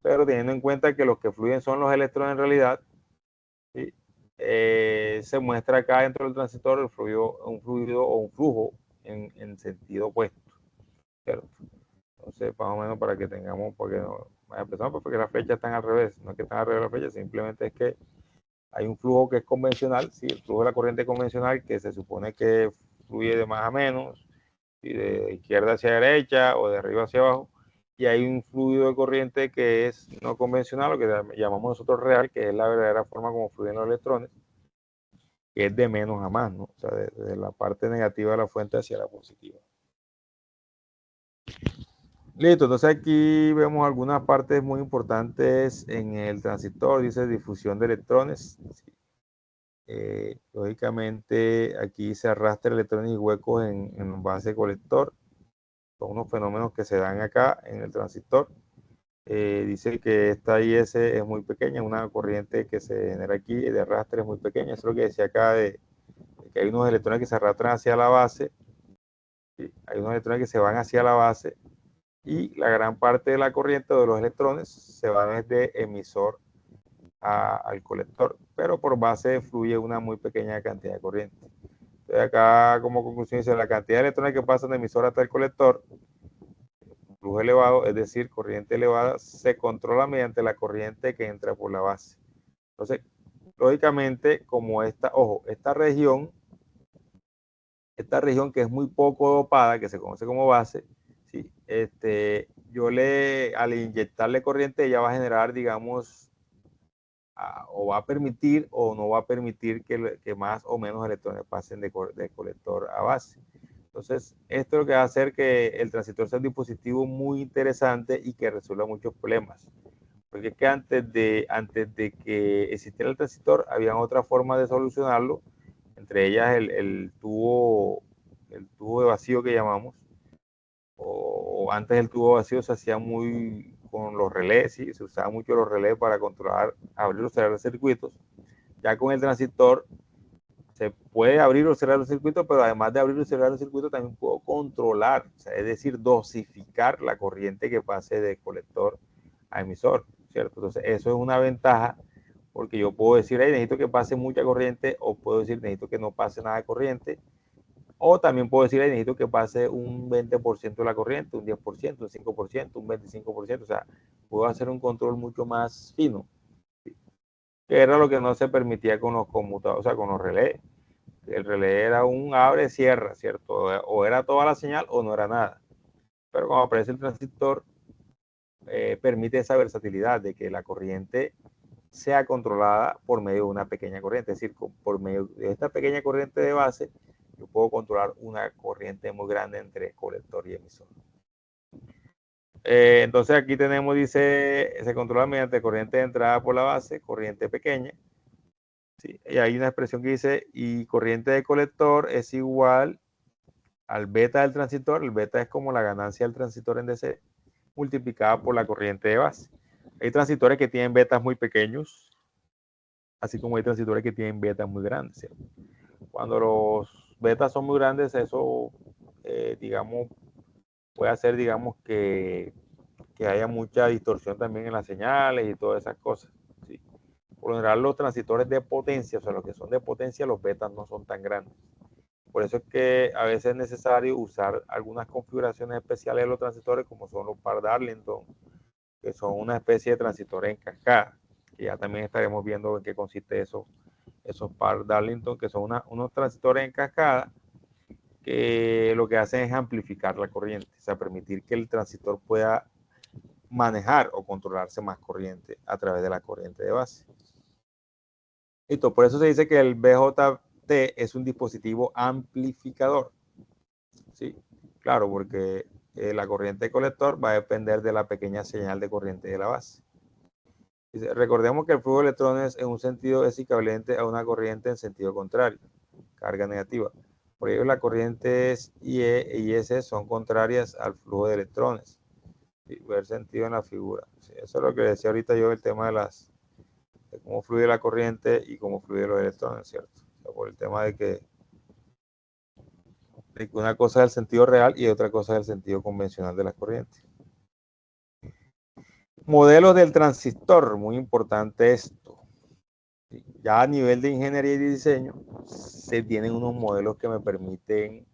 A: pero teniendo en cuenta que los que fluyen son los electrones en realidad, ¿sí? Se muestra acá dentro del transistor un fluido o un flujo en sentido opuesto, ¿cierto? Entonces, más o menos para que tengamos, porque no, empezamos porque las flechas están al revés, no es que están al revés las flechas, simplemente es que hay un flujo que es convencional, ¿sí? El flujo de la corriente convencional que se supone que fluye de más a menos, ¿sí? De izquierda hacia derecha o de arriba hacia abajo, y hay un fluido de corriente que es no convencional, lo que llamamos nosotros real, que es la verdadera forma como fluyen los electrones, que es de menos a más, ¿no? O sea, de la parte negativa de la fuente hacia la positiva. Listo, entonces aquí vemos algunas partes muy importantes en el transistor, dice difusión de electrones. Lógicamente aquí se arrastra electrones y huecos en base colector. Son unos fenómenos que se dan acá en el transistor. Dice que esta IS es muy pequeña, una corriente que se genera aquí de arrastre es muy pequeña. Eso es lo que decía acá de que hay unos electrones que se arrastran hacia la base, ¿sí? Hay unos electrones que se van hacia la base y la gran parte de la corriente de los electrones se va desde emisor al colector, pero por base fluye una muy pequeña cantidad de corriente. Entonces acá como conclusión dice la cantidad de electrones que pasan de emisor hasta el colector, flujo elevado, es decir, corriente elevada, se controla mediante la corriente que entra por la base. Entonces, lógicamente, como esta región que es muy poco dopada, que se conoce como base, ¿sí? Al inyectarle corriente, ella va a generar, digamos, o va a permitir o no va a permitir que más o menos electrones pasen de colector a base. Entonces, esto es lo que va a hacer que el transistor sea un dispositivo muy interesante y que resuelva muchos problemas. Porque es que antes de que existiera el transistor, había otra forma de solucionarlo, entre ellas el tubo de vacío que llamamos, o antes el tubo vacío se hacía muy con los relés, ¿sí? Se usaban mucho los relés para controlar, abrir o cerrar los circuitos. Ya con el transistor se puede abrir o cerrar los circuitos, pero además de abrir o cerrar los circuitos también puedo controlar, o sea, es decir, dosificar la corriente que pase de colector a emisor, ¿cierto? Entonces eso es una ventaja porque yo puedo decir, hey, necesito que pase mucha corriente, o puedo decir, necesito que no pase nada de corriente, o también puedo decir, hey, necesito que pase un 20% de la corriente, un 10%, un 5%, un 25%, o sea, puedo hacer un control mucho más fino, ¿sí? Que era lo que no se permitía con los conmutadores, o sea, con los relés. El relé era un abre-cierra, ¿cierto? O era toda la señal o no era nada. Pero cuando aparece el transistor, permite esa versatilidad de que la corriente sea controlada por medio de una pequeña corriente. Es decir, por medio de esta pequeña corriente de base, yo puedo controlar una corriente muy grande entre colector y emisor. Entonces aquí tenemos, dice, se controla mediante corriente de entrada por la base, corriente pequeña. ¿Sí? Y hay una expresión que dice, y corriente de colector es igual al beta del transistor. El beta es como la ganancia del transistor en DC multiplicada por la corriente de base. Hay transistores que tienen betas muy pequeños, así como hay transistores que tienen betas muy grandes, ¿cierto? Cuando los betas son muy grandes, eso, digamos, puede hacer, digamos, que haya mucha distorsión también en las señales y todas esas cosas, ¿sí? Por lo general, los transistores de potencia, o sea, los que son de potencia, los betas no son tan grandes. Por eso es que a veces es necesario usar algunas configuraciones especiales de los transistores, como son los par Darlington, que son una especie de transistores en cascada, que ya también estaremos viendo en qué consiste esos par Darlington, que son unos transistores en cascada que lo que hacen es amplificar la corriente, o sea, permitir que el transistor pueda manejar o controlarse más corriente a través de la corriente de base. Listo, por eso se dice que el BJT es un dispositivo amplificador. Sí, claro, porque la corriente de colector va a depender de la pequeña señal de corriente de la base. Dice, recordemos que el flujo de electrones en un sentido es equivalente a una corriente en sentido contrario, carga negativa. Por ello, las corrientes IE y IS son contrarias al flujo de electrones. ¿Sí? Ver sentido en la figura. Sí, eso es lo que decía ahorita yo, el tema de cómo fluye la corriente y cómo fluyen los electrones, ¿cierto? O sea, por el tema de de que una cosa es el sentido real y otra cosa es el sentido convencional de las corrientes. Modelos del transistor, muy importante esto. Ya a nivel de ingeniería y diseño, se tienen unos modelos que me permiten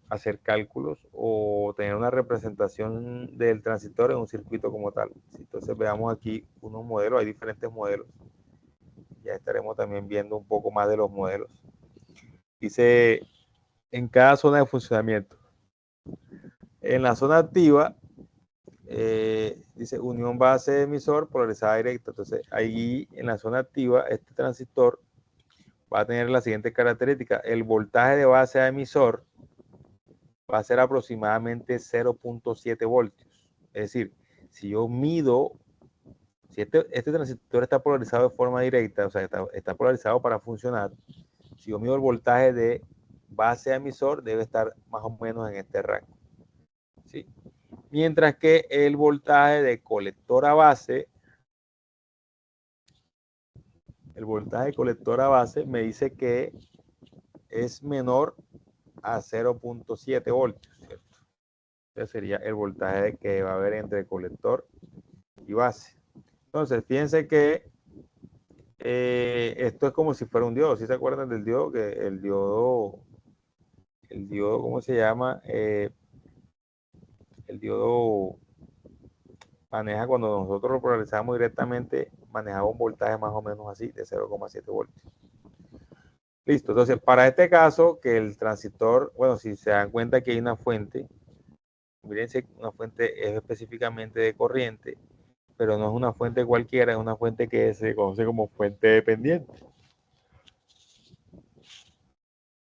A: hacer cálculos o tener una representación del transistor en un circuito como tal. Entonces veamos aquí unos modelos, hay diferentes modelos. Ya estaremos también viendo un poco más de los modelos. Dice, en cada zona de funcionamiento. En la zona activa, dice unión base emisor polarizada directa. Entonces ahí en la zona activa, este transistor va a tener la siguiente característica. El voltaje de base a emisor va a ser aproximadamente 0.7 voltios. Es decir, si yo mido, si este transistor está polarizado de forma directa, o sea, está polarizado para funcionar, si yo mido el voltaje de base a emisor, debe estar más o menos en este rango. ¿Sí? Mientras que el voltaje de colector a base, me dice que es menor a 0.7 voltios, ¿cierto? Ese sería el voltaje que va a haber entre colector y base. Entonces, fíjense que esto es como si fuera un diodo. ¿Sí se acuerdan del diodo? Que el diodo, ¿cómo se llama? El diodo maneja, cuando nosotros lo polarizamos directamente, manejaba un voltaje más o menos así, de 0.7 voltios. Listo, entonces para este caso, que el transistor, bueno, si se dan cuenta que hay una fuente, mírense, una fuente es específicamente de corriente, pero no es una fuente cualquiera, es una fuente que se conoce como fuente dependiente.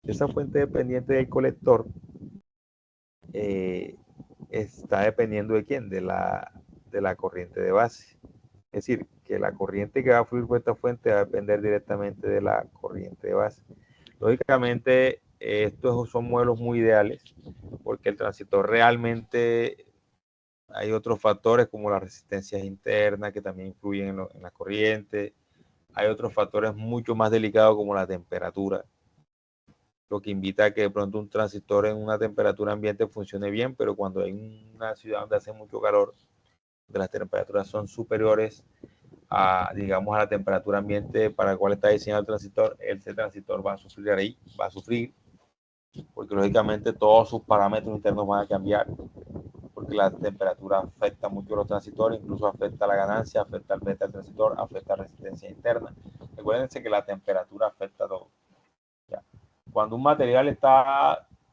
A: Esa fuente dependiente del colector está dependiendo de quién, de la corriente de base. Es decir, que la corriente que va a fluir por esta fuente va a depender directamente de la corriente de base. Lógicamente, estos son modelos muy ideales, porque el transistor realmente hay otros factores como las resistencias internas que también influyen en la corriente. Hay otros factores mucho más delicados como la temperatura, lo que invita a que de pronto un transistor en una temperatura ambiente funcione bien, pero cuando hay una ciudad donde hace mucho calor, donde las temperaturas son superiores a, digamos, a la temperatura ambiente para la cual está diseñado el transistor, ese transistor va a sufrir ahí, va a sufrir, porque lógicamente todos sus parámetros internos van a cambiar, porque la temperatura afecta mucho a los transistores, incluso afecta la ganancia, afecta el beta del transistor, afecta la resistencia interna. Recuérdense que la temperatura afecta a todo. ¿Ya? Cuando un material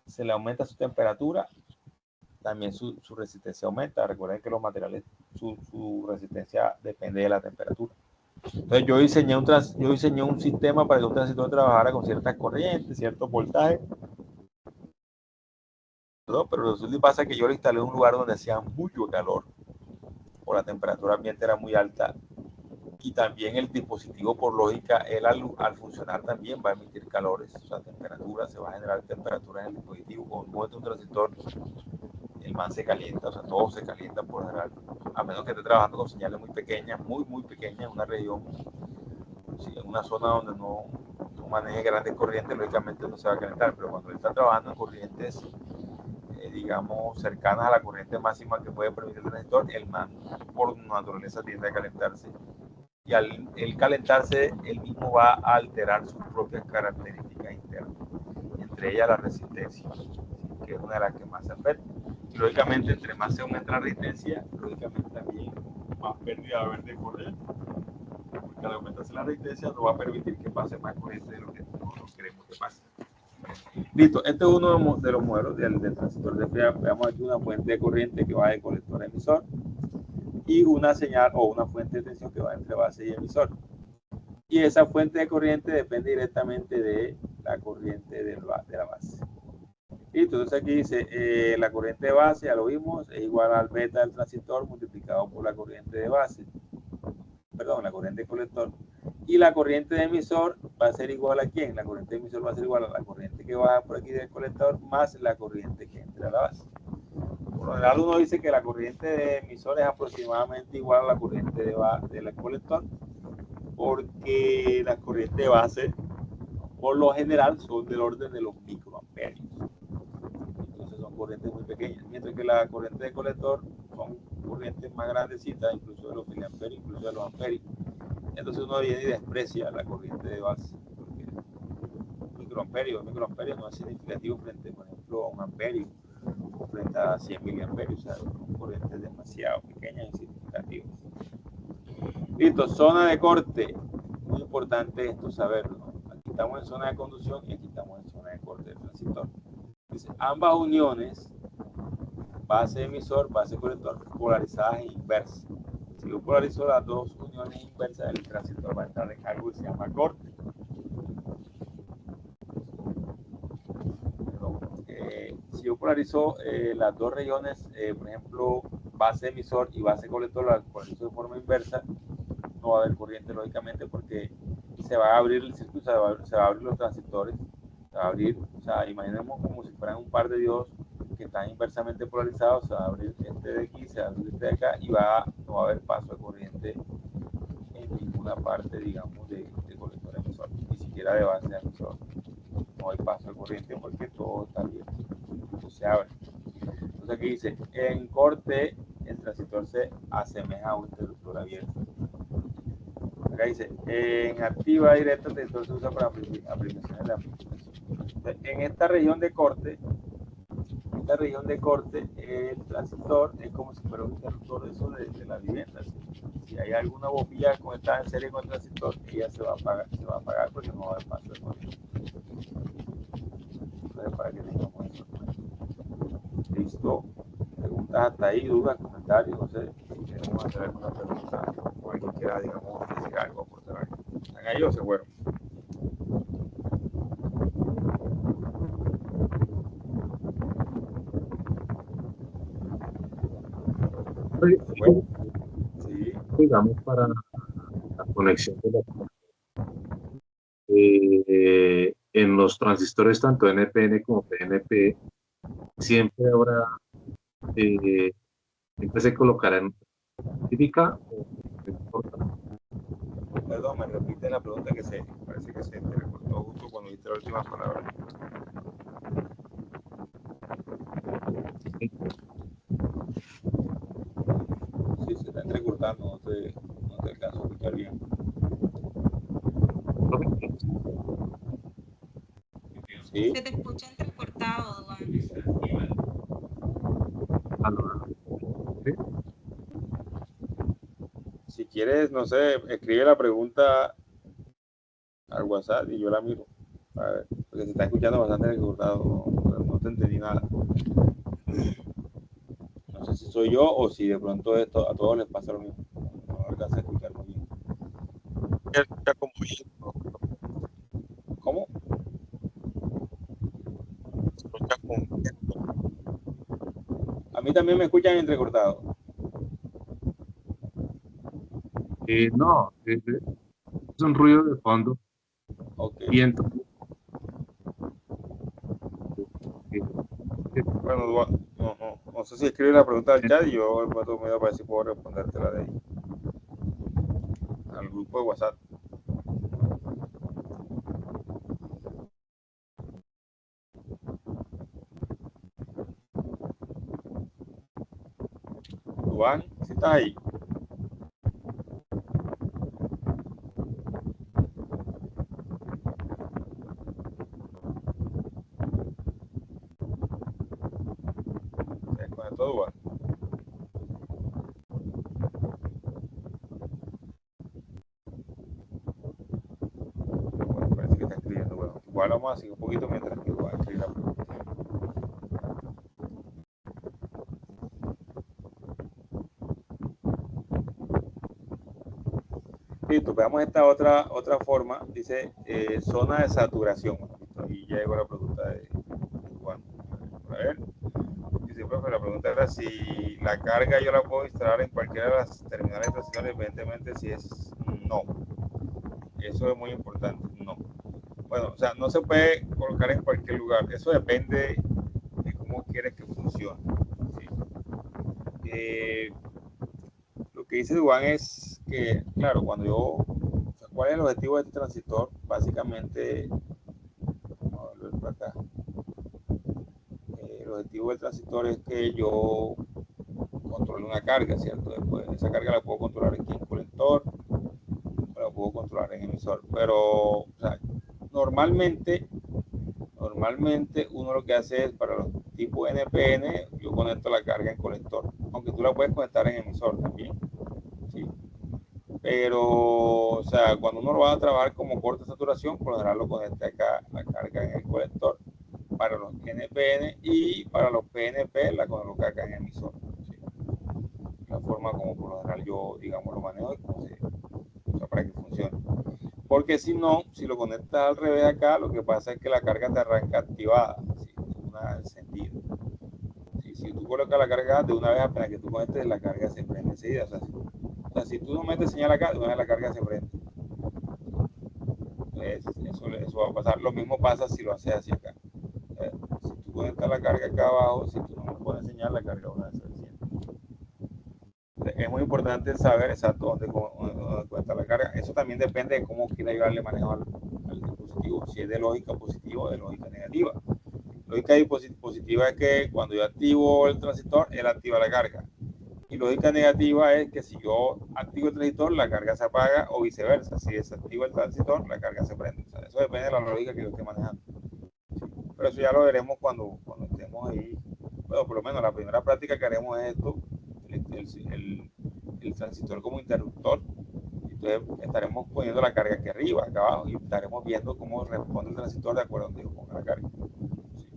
A: se le aumenta su temperatura, también su resistencia aumenta. Recuerden que los materiales, su resistencia depende de la temperatura. Entonces yo diseñé un sistema para que un transistor trabajara con ciertas corrientes, ciertos voltajes, ¿no? Pero resulta y pasa que yo lo instalé en un lugar donde hacía mucho calor, o la temperatura ambiente era muy alta, y también el dispositivo, por lógica, él al funcionar también va a emitir calores, o sea, temperatura, se va a generar temperatura en el dispositivo. Como es un transistor, el man se calienta, o sea, todo se calienta por general, a menos que esté trabajando con señales muy pequeñas, muy pequeñas, en una región, en una zona donde no maneje grandes corrientes, lógicamente no se va a calentar, pero cuando él está trabajando en corrientes, digamos, cercanas a la corriente máxima que puede permitir el transistor, el man por naturaleza tiende a calentarse. Y al el calentarse, él mismo va a alterar sus propias características internas, entre ellas la resistencia, que es una de las que más se afecta. Y lógicamente, entre más se aumenta la resistencia, lógicamente también más pérdida va a haber de corriente, porque al aumentarse la resistencia no va a permitir que pase más corriente de lo que nosotros queremos que pase. Listo, este es uno de los modelos del transistor de fría. Veamos aquí una fuente de corriente que va de colector a emisor y una señal o una fuente de tensión que va entre base y emisor. Y esa fuente de corriente depende directamente de la corriente de la base. Listo, entonces aquí dice la corriente de base, ya lo vimos, es igual al beta del transistor multiplicado por la corriente de base, perdón, la corriente de colector. Y la corriente de emisor va a ser igual a ¿quién? La corriente de emisor va a ser igual a la corriente que baja por aquí del colector más la corriente que entra a la base. Por lo general uno dice que la corriente de emisor es aproximadamente igual a la corriente del colector, porque la corriente de base por lo general son del orden de los microamperios. Entonces son corrientes muy pequeñas, mientras que la corriente de colector son corrientes más grandecitas, incluso de los miliamperios, incluso de los amperios. Entonces uno viene y desprecia la corriente de base, porque microamperios no es significativo frente, por ejemplo, a un amperio o frente a 100 miliamperios, o sea, son corrientes demasiado pequeñas y significativas. Listo, zona de corte, muy importante esto saberlo, ¿no? Aquí estamos en zona de conducción y aquí estamos en zona de corte del transistor. Dice, ambas uniones, base emisor, base colector, polarizadas e inversas. Si yo polarizo las dos uniones inversas, el transistor va a entrar en algo que se llama corte. Si yo polarizo las dos regiones, por ejemplo, base emisor y base colector, las polarizo de forma inversa, no va a haber corriente, lógicamente, porque se va a abrir el circuito, se va a abrir los transistores, se va a abrir, o sea, imaginemos como si fueran un par de diodos que están inversamente polarizados, se va a abrir este de aquí, se va a abrir este de acá y no va a haber paso de corriente en ninguna parte, digamos, de colector emisor, ni siquiera de base emisor. No hay paso de corriente porque todo está abierto, todo se abre. Entonces aquí dice, en corte el transistor se asemeja a un interruptor abierto. Acá dice, en activa directa el transistor se usa para aplicaciones de amplificación. En esta región de corte, el transistor es como si fuera un interruptor eso de la vivienda. Si hay alguna bombilla conectada en serie con el transistor, ella se va a apagar porque no va a haber paso de corriente. Entonces, para que tengamos eso. Listo. Preguntas hasta ahí, dudas, comentarios, no sé, si queremos hacer alguna pregunta o alguien quiera, digamos, decir algo, aportar algo. ¿Están ahí o se fueron? Bueno, sí.
D: Digamos, para la conexión de en los transistores tanto NPN como PNP siempre habrá siempre se colocará en típica o no importa.
A: Perdón, me repite la pregunta que parece que se te recortó justo cuando dijiste la última palabra. Sí, se está entrecortando, no te alcanzo a escuchar bien. ¿Sí?
E: Se te escucha entrecortado, Duan.
D: ¿Sí?
A: Si quieres, no sé, escribe la pregunta al WhatsApp y yo la miro. A ver, porque se está escuchando bastante entrecortado, no te entendí nada. No sé si soy yo o si de pronto esto a todos les pasa lo mismo. No alcanza a escuchar muy bien. ¿Cómo? A mí también me escuchan entrecortado.
D: No, es un ruido de fondo.
A: Okay.
D: Y entonces,
A: Bueno, no sé si escribe la pregunta al chat y yo en cuanto medio para ver si puedo respondértela de ahí. Al grupo de WhatsApp. Juan, si estás ahí. Se desconectó Juan. Bueno, parece que está escribiendo. Bueno, igual vamos a seguir un poquito mientras que Juan escribe la pregunta. Listo, veamos esta otra forma. Dice zona de saturación. Ahí ya llegó la pregunta de Juan. A ver. Dice, profe, la pregunta era si la carga yo la puedo instalar en cualquiera de las terminales estacionales, evidentemente si es no. Eso es muy importante, no. Bueno, o sea, no se puede colocar en cualquier lugar. Eso depende de cómo quieres que funcione. ¿Sí? Lo que dice Duan es que, claro, cuando yo, o sea, ¿cuál es el objetivo de este transistor? Básicamente por acá. El objetivo del transistor es que yo controle una carga, ¿cierto? Después esa carga la puedo controlar aquí en colector, la puedo controlar en emisor, pero o sea, normalmente uno lo que hace es para los tipos NPN, yo conecto la carga en colector, aunque tú la puedes conectar en emisor también, ¿sí? Pero, o sea, cuando uno lo va a trabajar como corte de saturación, por lo general lo conecta acá, la carga en el colector, para los NPN, y para los PNP la coloca acá en el emisor, ¿sí? La forma como por lo general yo, digamos, lo manejo y como se, o sea, para que funcione. Porque si no, si lo conectas al revés acá, lo que pasa es que la carga te arranca activada, ¿sí? Una encendida. ¿Sí? Si tú colocas la carga de una vez apenas que tú conectes, la carga se prende enseguida. O sea, si tú no metes señal acá, de una vez la carga se prende. Eso va a pasar. Lo mismo pasa si lo haces hacia acá. Si tú conectas la carga acá abajo, si tú no pones señal, la carga va a ser es muy importante saber exacto dónde cuenta la carga. Eso también depende de cómo quiera llevarle manejo al dispositivo, si es de lógica positiva o de lógica negativa. Lógica positiva es que cuando yo activo el transistor, él activa la carga. Y lógica negativa es que si yo activo el transistor, la carga se apaga, o viceversa. Si desactivo el transistor, la carga se prende. O sea, eso depende de la lógica que yo esté manejando. Pero eso ya lo veremos cuando estemos ahí. Bueno, por lo menos la primera práctica que haremos es esto, el transistor como interruptor. Entonces estaremos poniendo la carga aquí arriba, acá abajo, y estaremos viendo cómo responde el transistor de acuerdo a donde yo ponga la carga. Sí.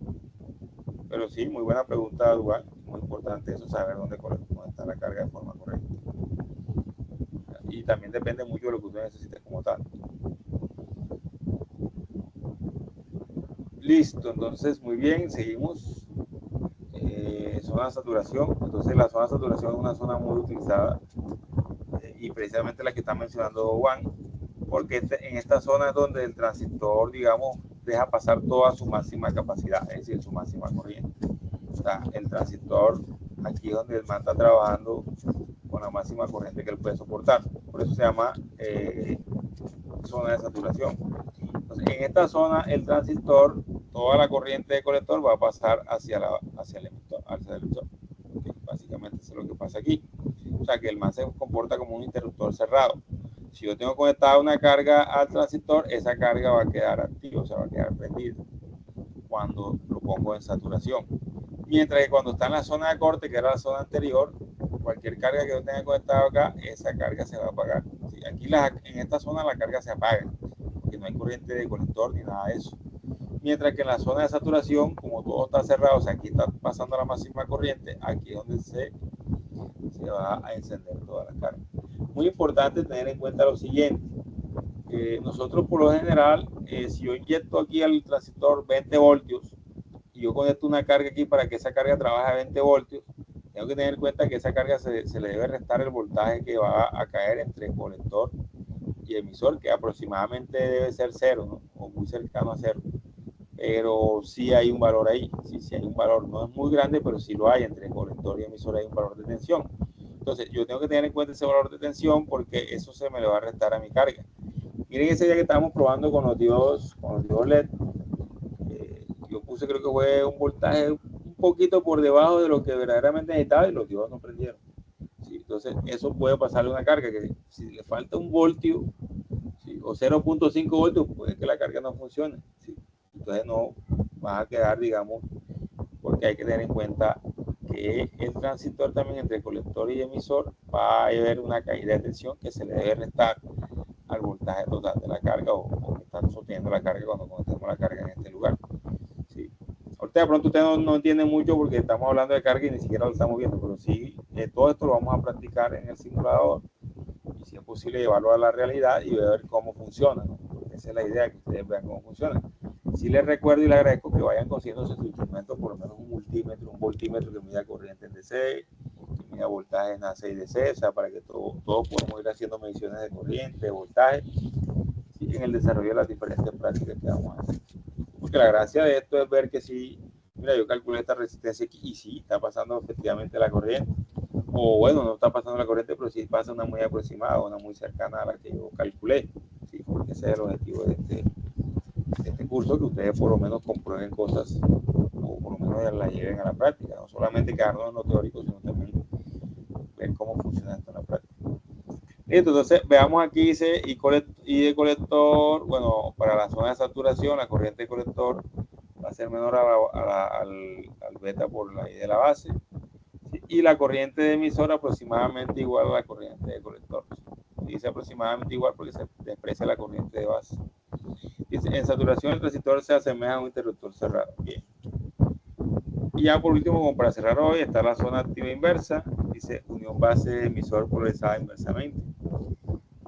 A: Pero sí, muy buena pregunta, Dual. Muy importante eso, saber dónde está la carga de forma correcta. Y también depende mucho de lo que usted necesite como tal. Listo, entonces muy bien, seguimos. Zona de saturación. Entonces la zona de saturación es una zona muy utilizada y precisamente la que está mencionando Juan, porque en esta zona es donde el transistor, digamos, deja pasar toda su máxima capacidad, es decir, su máxima corriente. O sea, el transistor aquí es donde el man está trabajando con la máxima corriente que él puede soportar. Por eso se llama zona de saturación. Entonces, en esta zona el transistor, toda la corriente de colector va a pasar hacia el emisor. Okay, básicamente eso es lo que pasa aquí. O sea que el man se comporta como un interruptor cerrado. Si yo tengo conectada una carga al transistor, esa carga va a quedar activa, o sea, va a quedar prendida cuando lo pongo en saturación. Mientras que cuando está en la zona de corte, que era la zona anterior, cualquier carga que yo tenga conectado acá, esa carga se va a apagar. ¿Sí? Aquí en esta zona la carga se apaga, porque no hay corriente de colector ni nada de eso. Mientras que en la zona de saturación, como todo está cerrado, o sea, aquí está pasando la máxima corriente, aquí es donde se va a encender toda la carga. Muy importante tener en cuenta lo siguiente. Nosotros por lo general, si yo inyecto aquí al transistor 20 voltios y yo conecto una carga aquí para que esa carga trabaje a 20 voltios, tengo que tener en cuenta que esa carga se le debe restar el voltaje que va a caer entre colector y emisor, que aproximadamente debe ser cero, ¿no? O muy cercano a cero. Pero sí hay un valor ahí, sí hay un valor, no es muy grande, pero sí lo hay, entre colector y emisor hay un valor de tensión. Entonces yo tengo que tener en cuenta ese valor de tensión porque eso se me le va a restar a mi carga. Miren ese día que estábamos probando con los diodos LED, yo puse, creo que fue un voltaje un poquito por debajo de lo que verdaderamente necesitaba y los diodos no prendieron. ¿Sí? Entonces eso puede pasarle una carga que si le falta un voltio, ¿sí? O 0.5 voltios, puede que la carga no funcione. ¿Sí? Entonces no vas a quedar, digamos, porque hay que tener en cuenta que el transistor también entre colector y emisor va a haber una caída de tensión que se le debe restar al voltaje total de la carga o que está sosteniendo la carga cuando conectemos la carga en este lugar. ¿Sí? Ahorita de pronto usted no entiende mucho porque estamos hablando de carga y ni siquiera lo estamos viendo, pero sí, todo esto lo vamos a practicar en el simulador y si es posible llevarlo a la realidad y ver cómo funciona, ¿no? Porque esa es la idea, que ustedes vean cómo funciona. Sí les recuerdo y les agradezco que vayan consiguiendo sus instrumentos, por lo menos un voltímetro que mida corriente en DC, que mida voltaje en AC y DC, o sea, para que todos podamos ir haciendo mediciones de corriente, de voltaje, ¿sí? En el desarrollo de las diferentes prácticas que vamos a hacer. Porque la gracia de esto es ver que si, mira, yo calculé esta resistencia aquí y sí, está pasando efectivamente la corriente. O bueno, no está pasando la corriente, pero sí pasa una muy aproximada, una muy cercana a la que yo calculé. ¿Sí? Porque ese es el objetivo de este curso, que ustedes por lo menos comprueben cosas o por lo menos las lleven a la práctica, no solamente quedarnos en lo teórico, sino también ver cómo funciona esto en la práctica. Listo, entonces veamos aquí, dice I de colector, bueno, para la zona de saturación, la corriente de colector va a ser menor al beta por la I de la base, ¿sí? Y la corriente de emisor aproximadamente igual a la corriente de colector. Dice aproximadamente igual porque se desprecia la corriente de base. Dice, en saturación el transistor se asemeja a un interruptor cerrado. Bien. Y ya por último, como para cerrar hoy, está la zona activa inversa. Dice unión base emisor polarizada inversamente.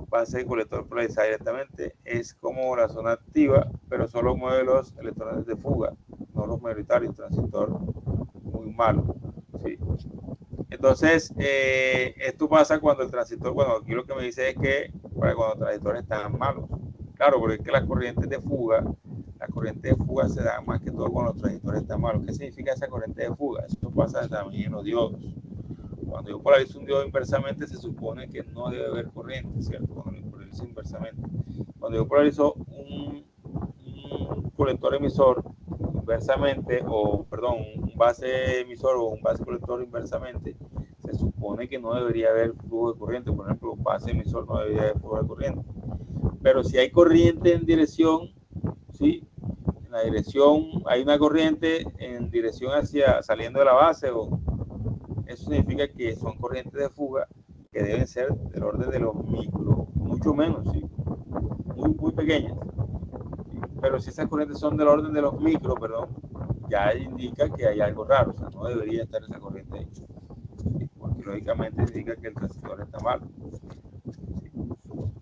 A: Base colector polarizada directamente. Es como la zona activa, pero solo mueve los electrones de fuga, no los mayoritarios. Transistor muy malo, ¿sí? Entonces, esto pasa cuando el transistor, bueno, aquí lo que me dice es que para cuando los transistores están malos. Claro, porque es que las corrientes de fuga se dan más que todo cuando los transistores están malos. ¿Qué significa esa corriente de fuga? Eso pasa también en los diodos. Cuando yo polarizo un diodo inversamente, se supone que no debe haber corriente, ¿cierto? Cuando lo polarizo inversamente. Cuando yo polarizo un colector emisor inversamente, o perdón, un base emisor o un base colector inversamente, se supone que no debería haber flujo de corriente. Por ejemplo, base emisor no debería haber flujo de corriente. Pero si hay corriente en dirección, ¿sí? En la dirección, hay una corriente en dirección hacia saliendo de la base, o eso significa que son corrientes de fuga que deben ser del orden de los micro, mucho menos, ¿sí? Muy pequeñas. Pero si esas corrientes son del orden de los micro, perdón, ya indica que hay algo raro, o sea, no debería estar esa corriente ahí, porque lógicamente indica que el transistor está mal.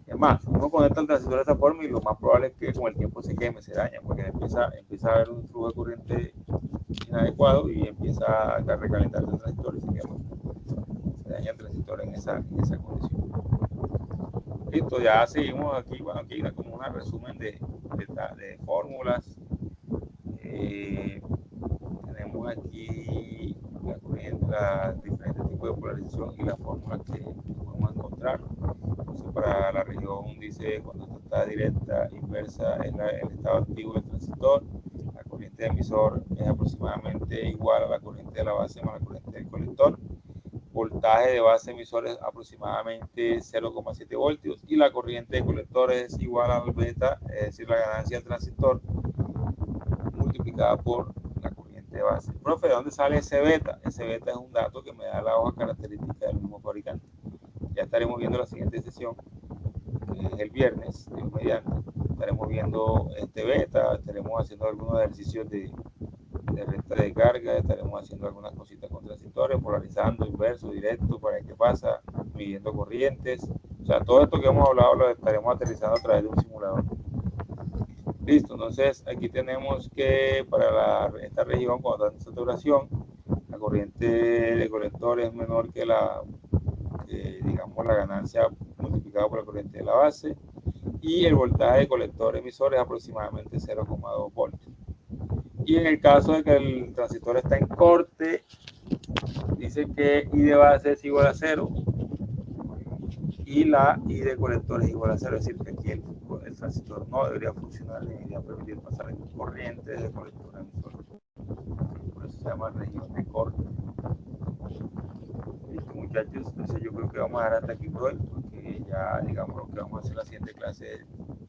A: Es más, uno conecta el transistor de esta forma y lo más probable es que con el tiempo se queme, se daña, porque empieza a haber un flujo de corriente inadecuado y empieza a recalentarse el transistor y se quema. Se daña el transistor en esa condición. Listo, ya seguimos aquí. Bueno, aquí hay como un resumen de fórmulas. Tenemos aquí la corriente, los diferentes tipos de polarización y las fórmulas que podemos encontrar. Entonces, para la región dice cuando esto está directa, inversa, es el estado activo del transistor. La corriente de emisor es aproximadamente igual a la corriente de la base más la corriente del colector. Voltaje de base emisor es aproximadamente 0,7 voltios y la corriente de colector es igual al beta, es decir, la ganancia del transistor multiplicada por la corriente de base. Profe, ¿de dónde sale ese beta? Ese beta es un dato que me da la hoja característica del mismo fabricante. Ya estaremos viendo la siguiente sesión, que es el viernes, Dios mediante. Estaremos viendo este beta, estaremos haciendo algunos ejercicios de resta de carga, estaremos haciendo algunas cositas con transistores, polarizando, inverso, directo, para ver qué pasa, midiendo corrientes. O sea, todo esto que hemos hablado lo estaremos aterrizando a través de un simulador. Listo, entonces aquí tenemos que para esta región, cuando está en saturación, la corriente de colector es menor que digamos, la ganancia multiplicada por la corriente de la base, y el voltaje de colector emisor es aproximadamente 0,2 voltios. Y en el caso de que el transistor está en corte, dice que I de base es igual a 0 y la I de colector es igual a 0, es decir, que aquí el transistor no debería funcionar ni debería permitir pasar corriente de colector a emisor. Por eso se llama región de corte. Listo, muchachos, entonces yo creo que vamos a dejar hasta aquí por hoy, porque ya, digamos, lo que vamos a hacer en la siguiente clase,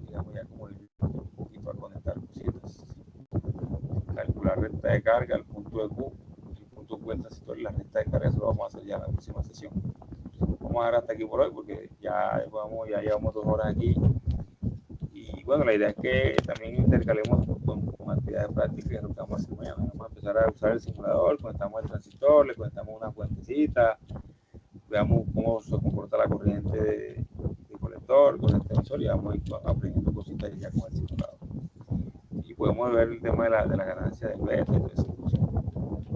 A: digamos, ya como un poquito a conectar cositas. Calcular recta de carga, el punto de Q, el punto Q del transistor y la recta de carga, eso lo vamos a hacer ya en la próxima sesión. Vamos a dejar hasta aquí por hoy porque ya llevamos 2 horas aquí. Y bueno, la idea es que también intercalemos con actividades prácticas, que es lo que vamos a hacer mañana. Vamos a empezar a usar el simulador, conectamos el transistor, le conectamos una fuentecita, veamos cómo se comporta la corriente de colector, con el emisor, y vamos a ir aprendiendo cositas ya con el simulador. Y podemos ver el tema de la ganancia del beta y todo eso.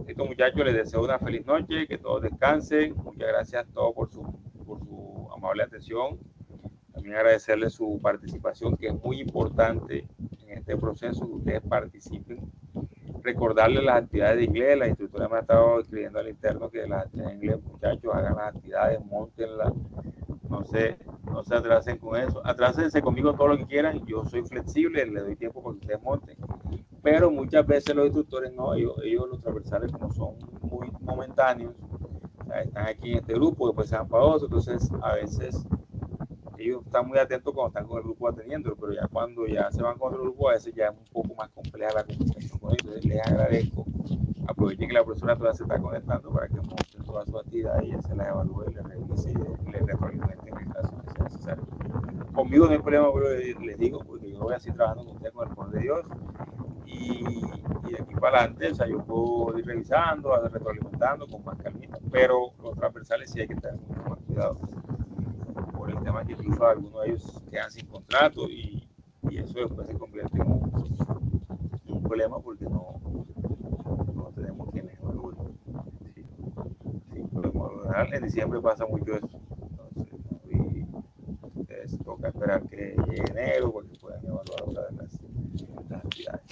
A: Listo, muchachos, les deseo una feliz noche, que todos descansen. Muchas gracias a todos por su amable atención. También agradecerles su participación, que es muy importante en este proceso, que ustedes participen. Recordarles las actividades de inglés. La instructora me ha estado escribiendo al interno que las actividades de inglés, muchachos, hagan las actividades, montenlas. No sé, no se atrasen con eso. Atrásense conmigo todo lo que quieran. Yo soy flexible, le doy tiempo para que ustedes monten. Pero muchas veces los instructores no, ellos los transversales como son muy momentáneos, o sea, están aquí en este grupo, después se van para otro, entonces a veces ellos están muy atentos cuando están con el grupo atendiendo, pero ya cuando ya se van con otro grupo, a veces ya es un poco más compleja la comunicación con ellos. Entonces les agradezco, aprovechen que la profesora todavía se está conectando para que monten toda su actividad y ella se la evalúe y les revise y les retroalimente en el caso que sea necesario. Conmigo no hay problema, pero les digo, porque yo voy a seguir trabajando con ustedes con el poder de Dios. Y de aquí para adelante, o sea, yo puedo ir revisando, retroalimentando con más calmita, pero los transversales sí hay que tener mucho más cuidado por el tema que incluso algunos de ellos quedan sin contrato y eso después se convierte en un problema porque no tenemos quienes evalúen. Sí, sí, en diciembre pasa mucho eso. Entonces, y ustedes toca esperar que llegue enero porque puedan evaluar otra de las actividades.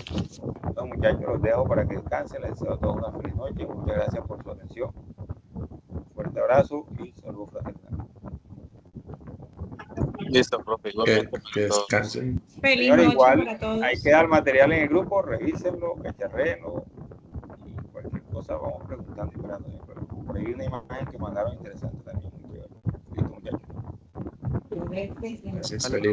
A: Entonces, muchachos, los dejo para que descansen. Les deseo a todos una feliz noche. Muchas gracias por su atención. Un fuerte abrazo y saludos fraternales.
F: Listo, profe.
B: Que descansen.
E: Feliz
A: Señores,
E: noche
A: igual
E: para todos.
A: ahí queda el material en el grupo, revísenlo, cacharréenlo y cualquier cosa vamos preguntando y esperando. Pero por ahí una imagen que mandaron interesante también. Muy chévere. Listo, muchachos.
B: Gracias, feliz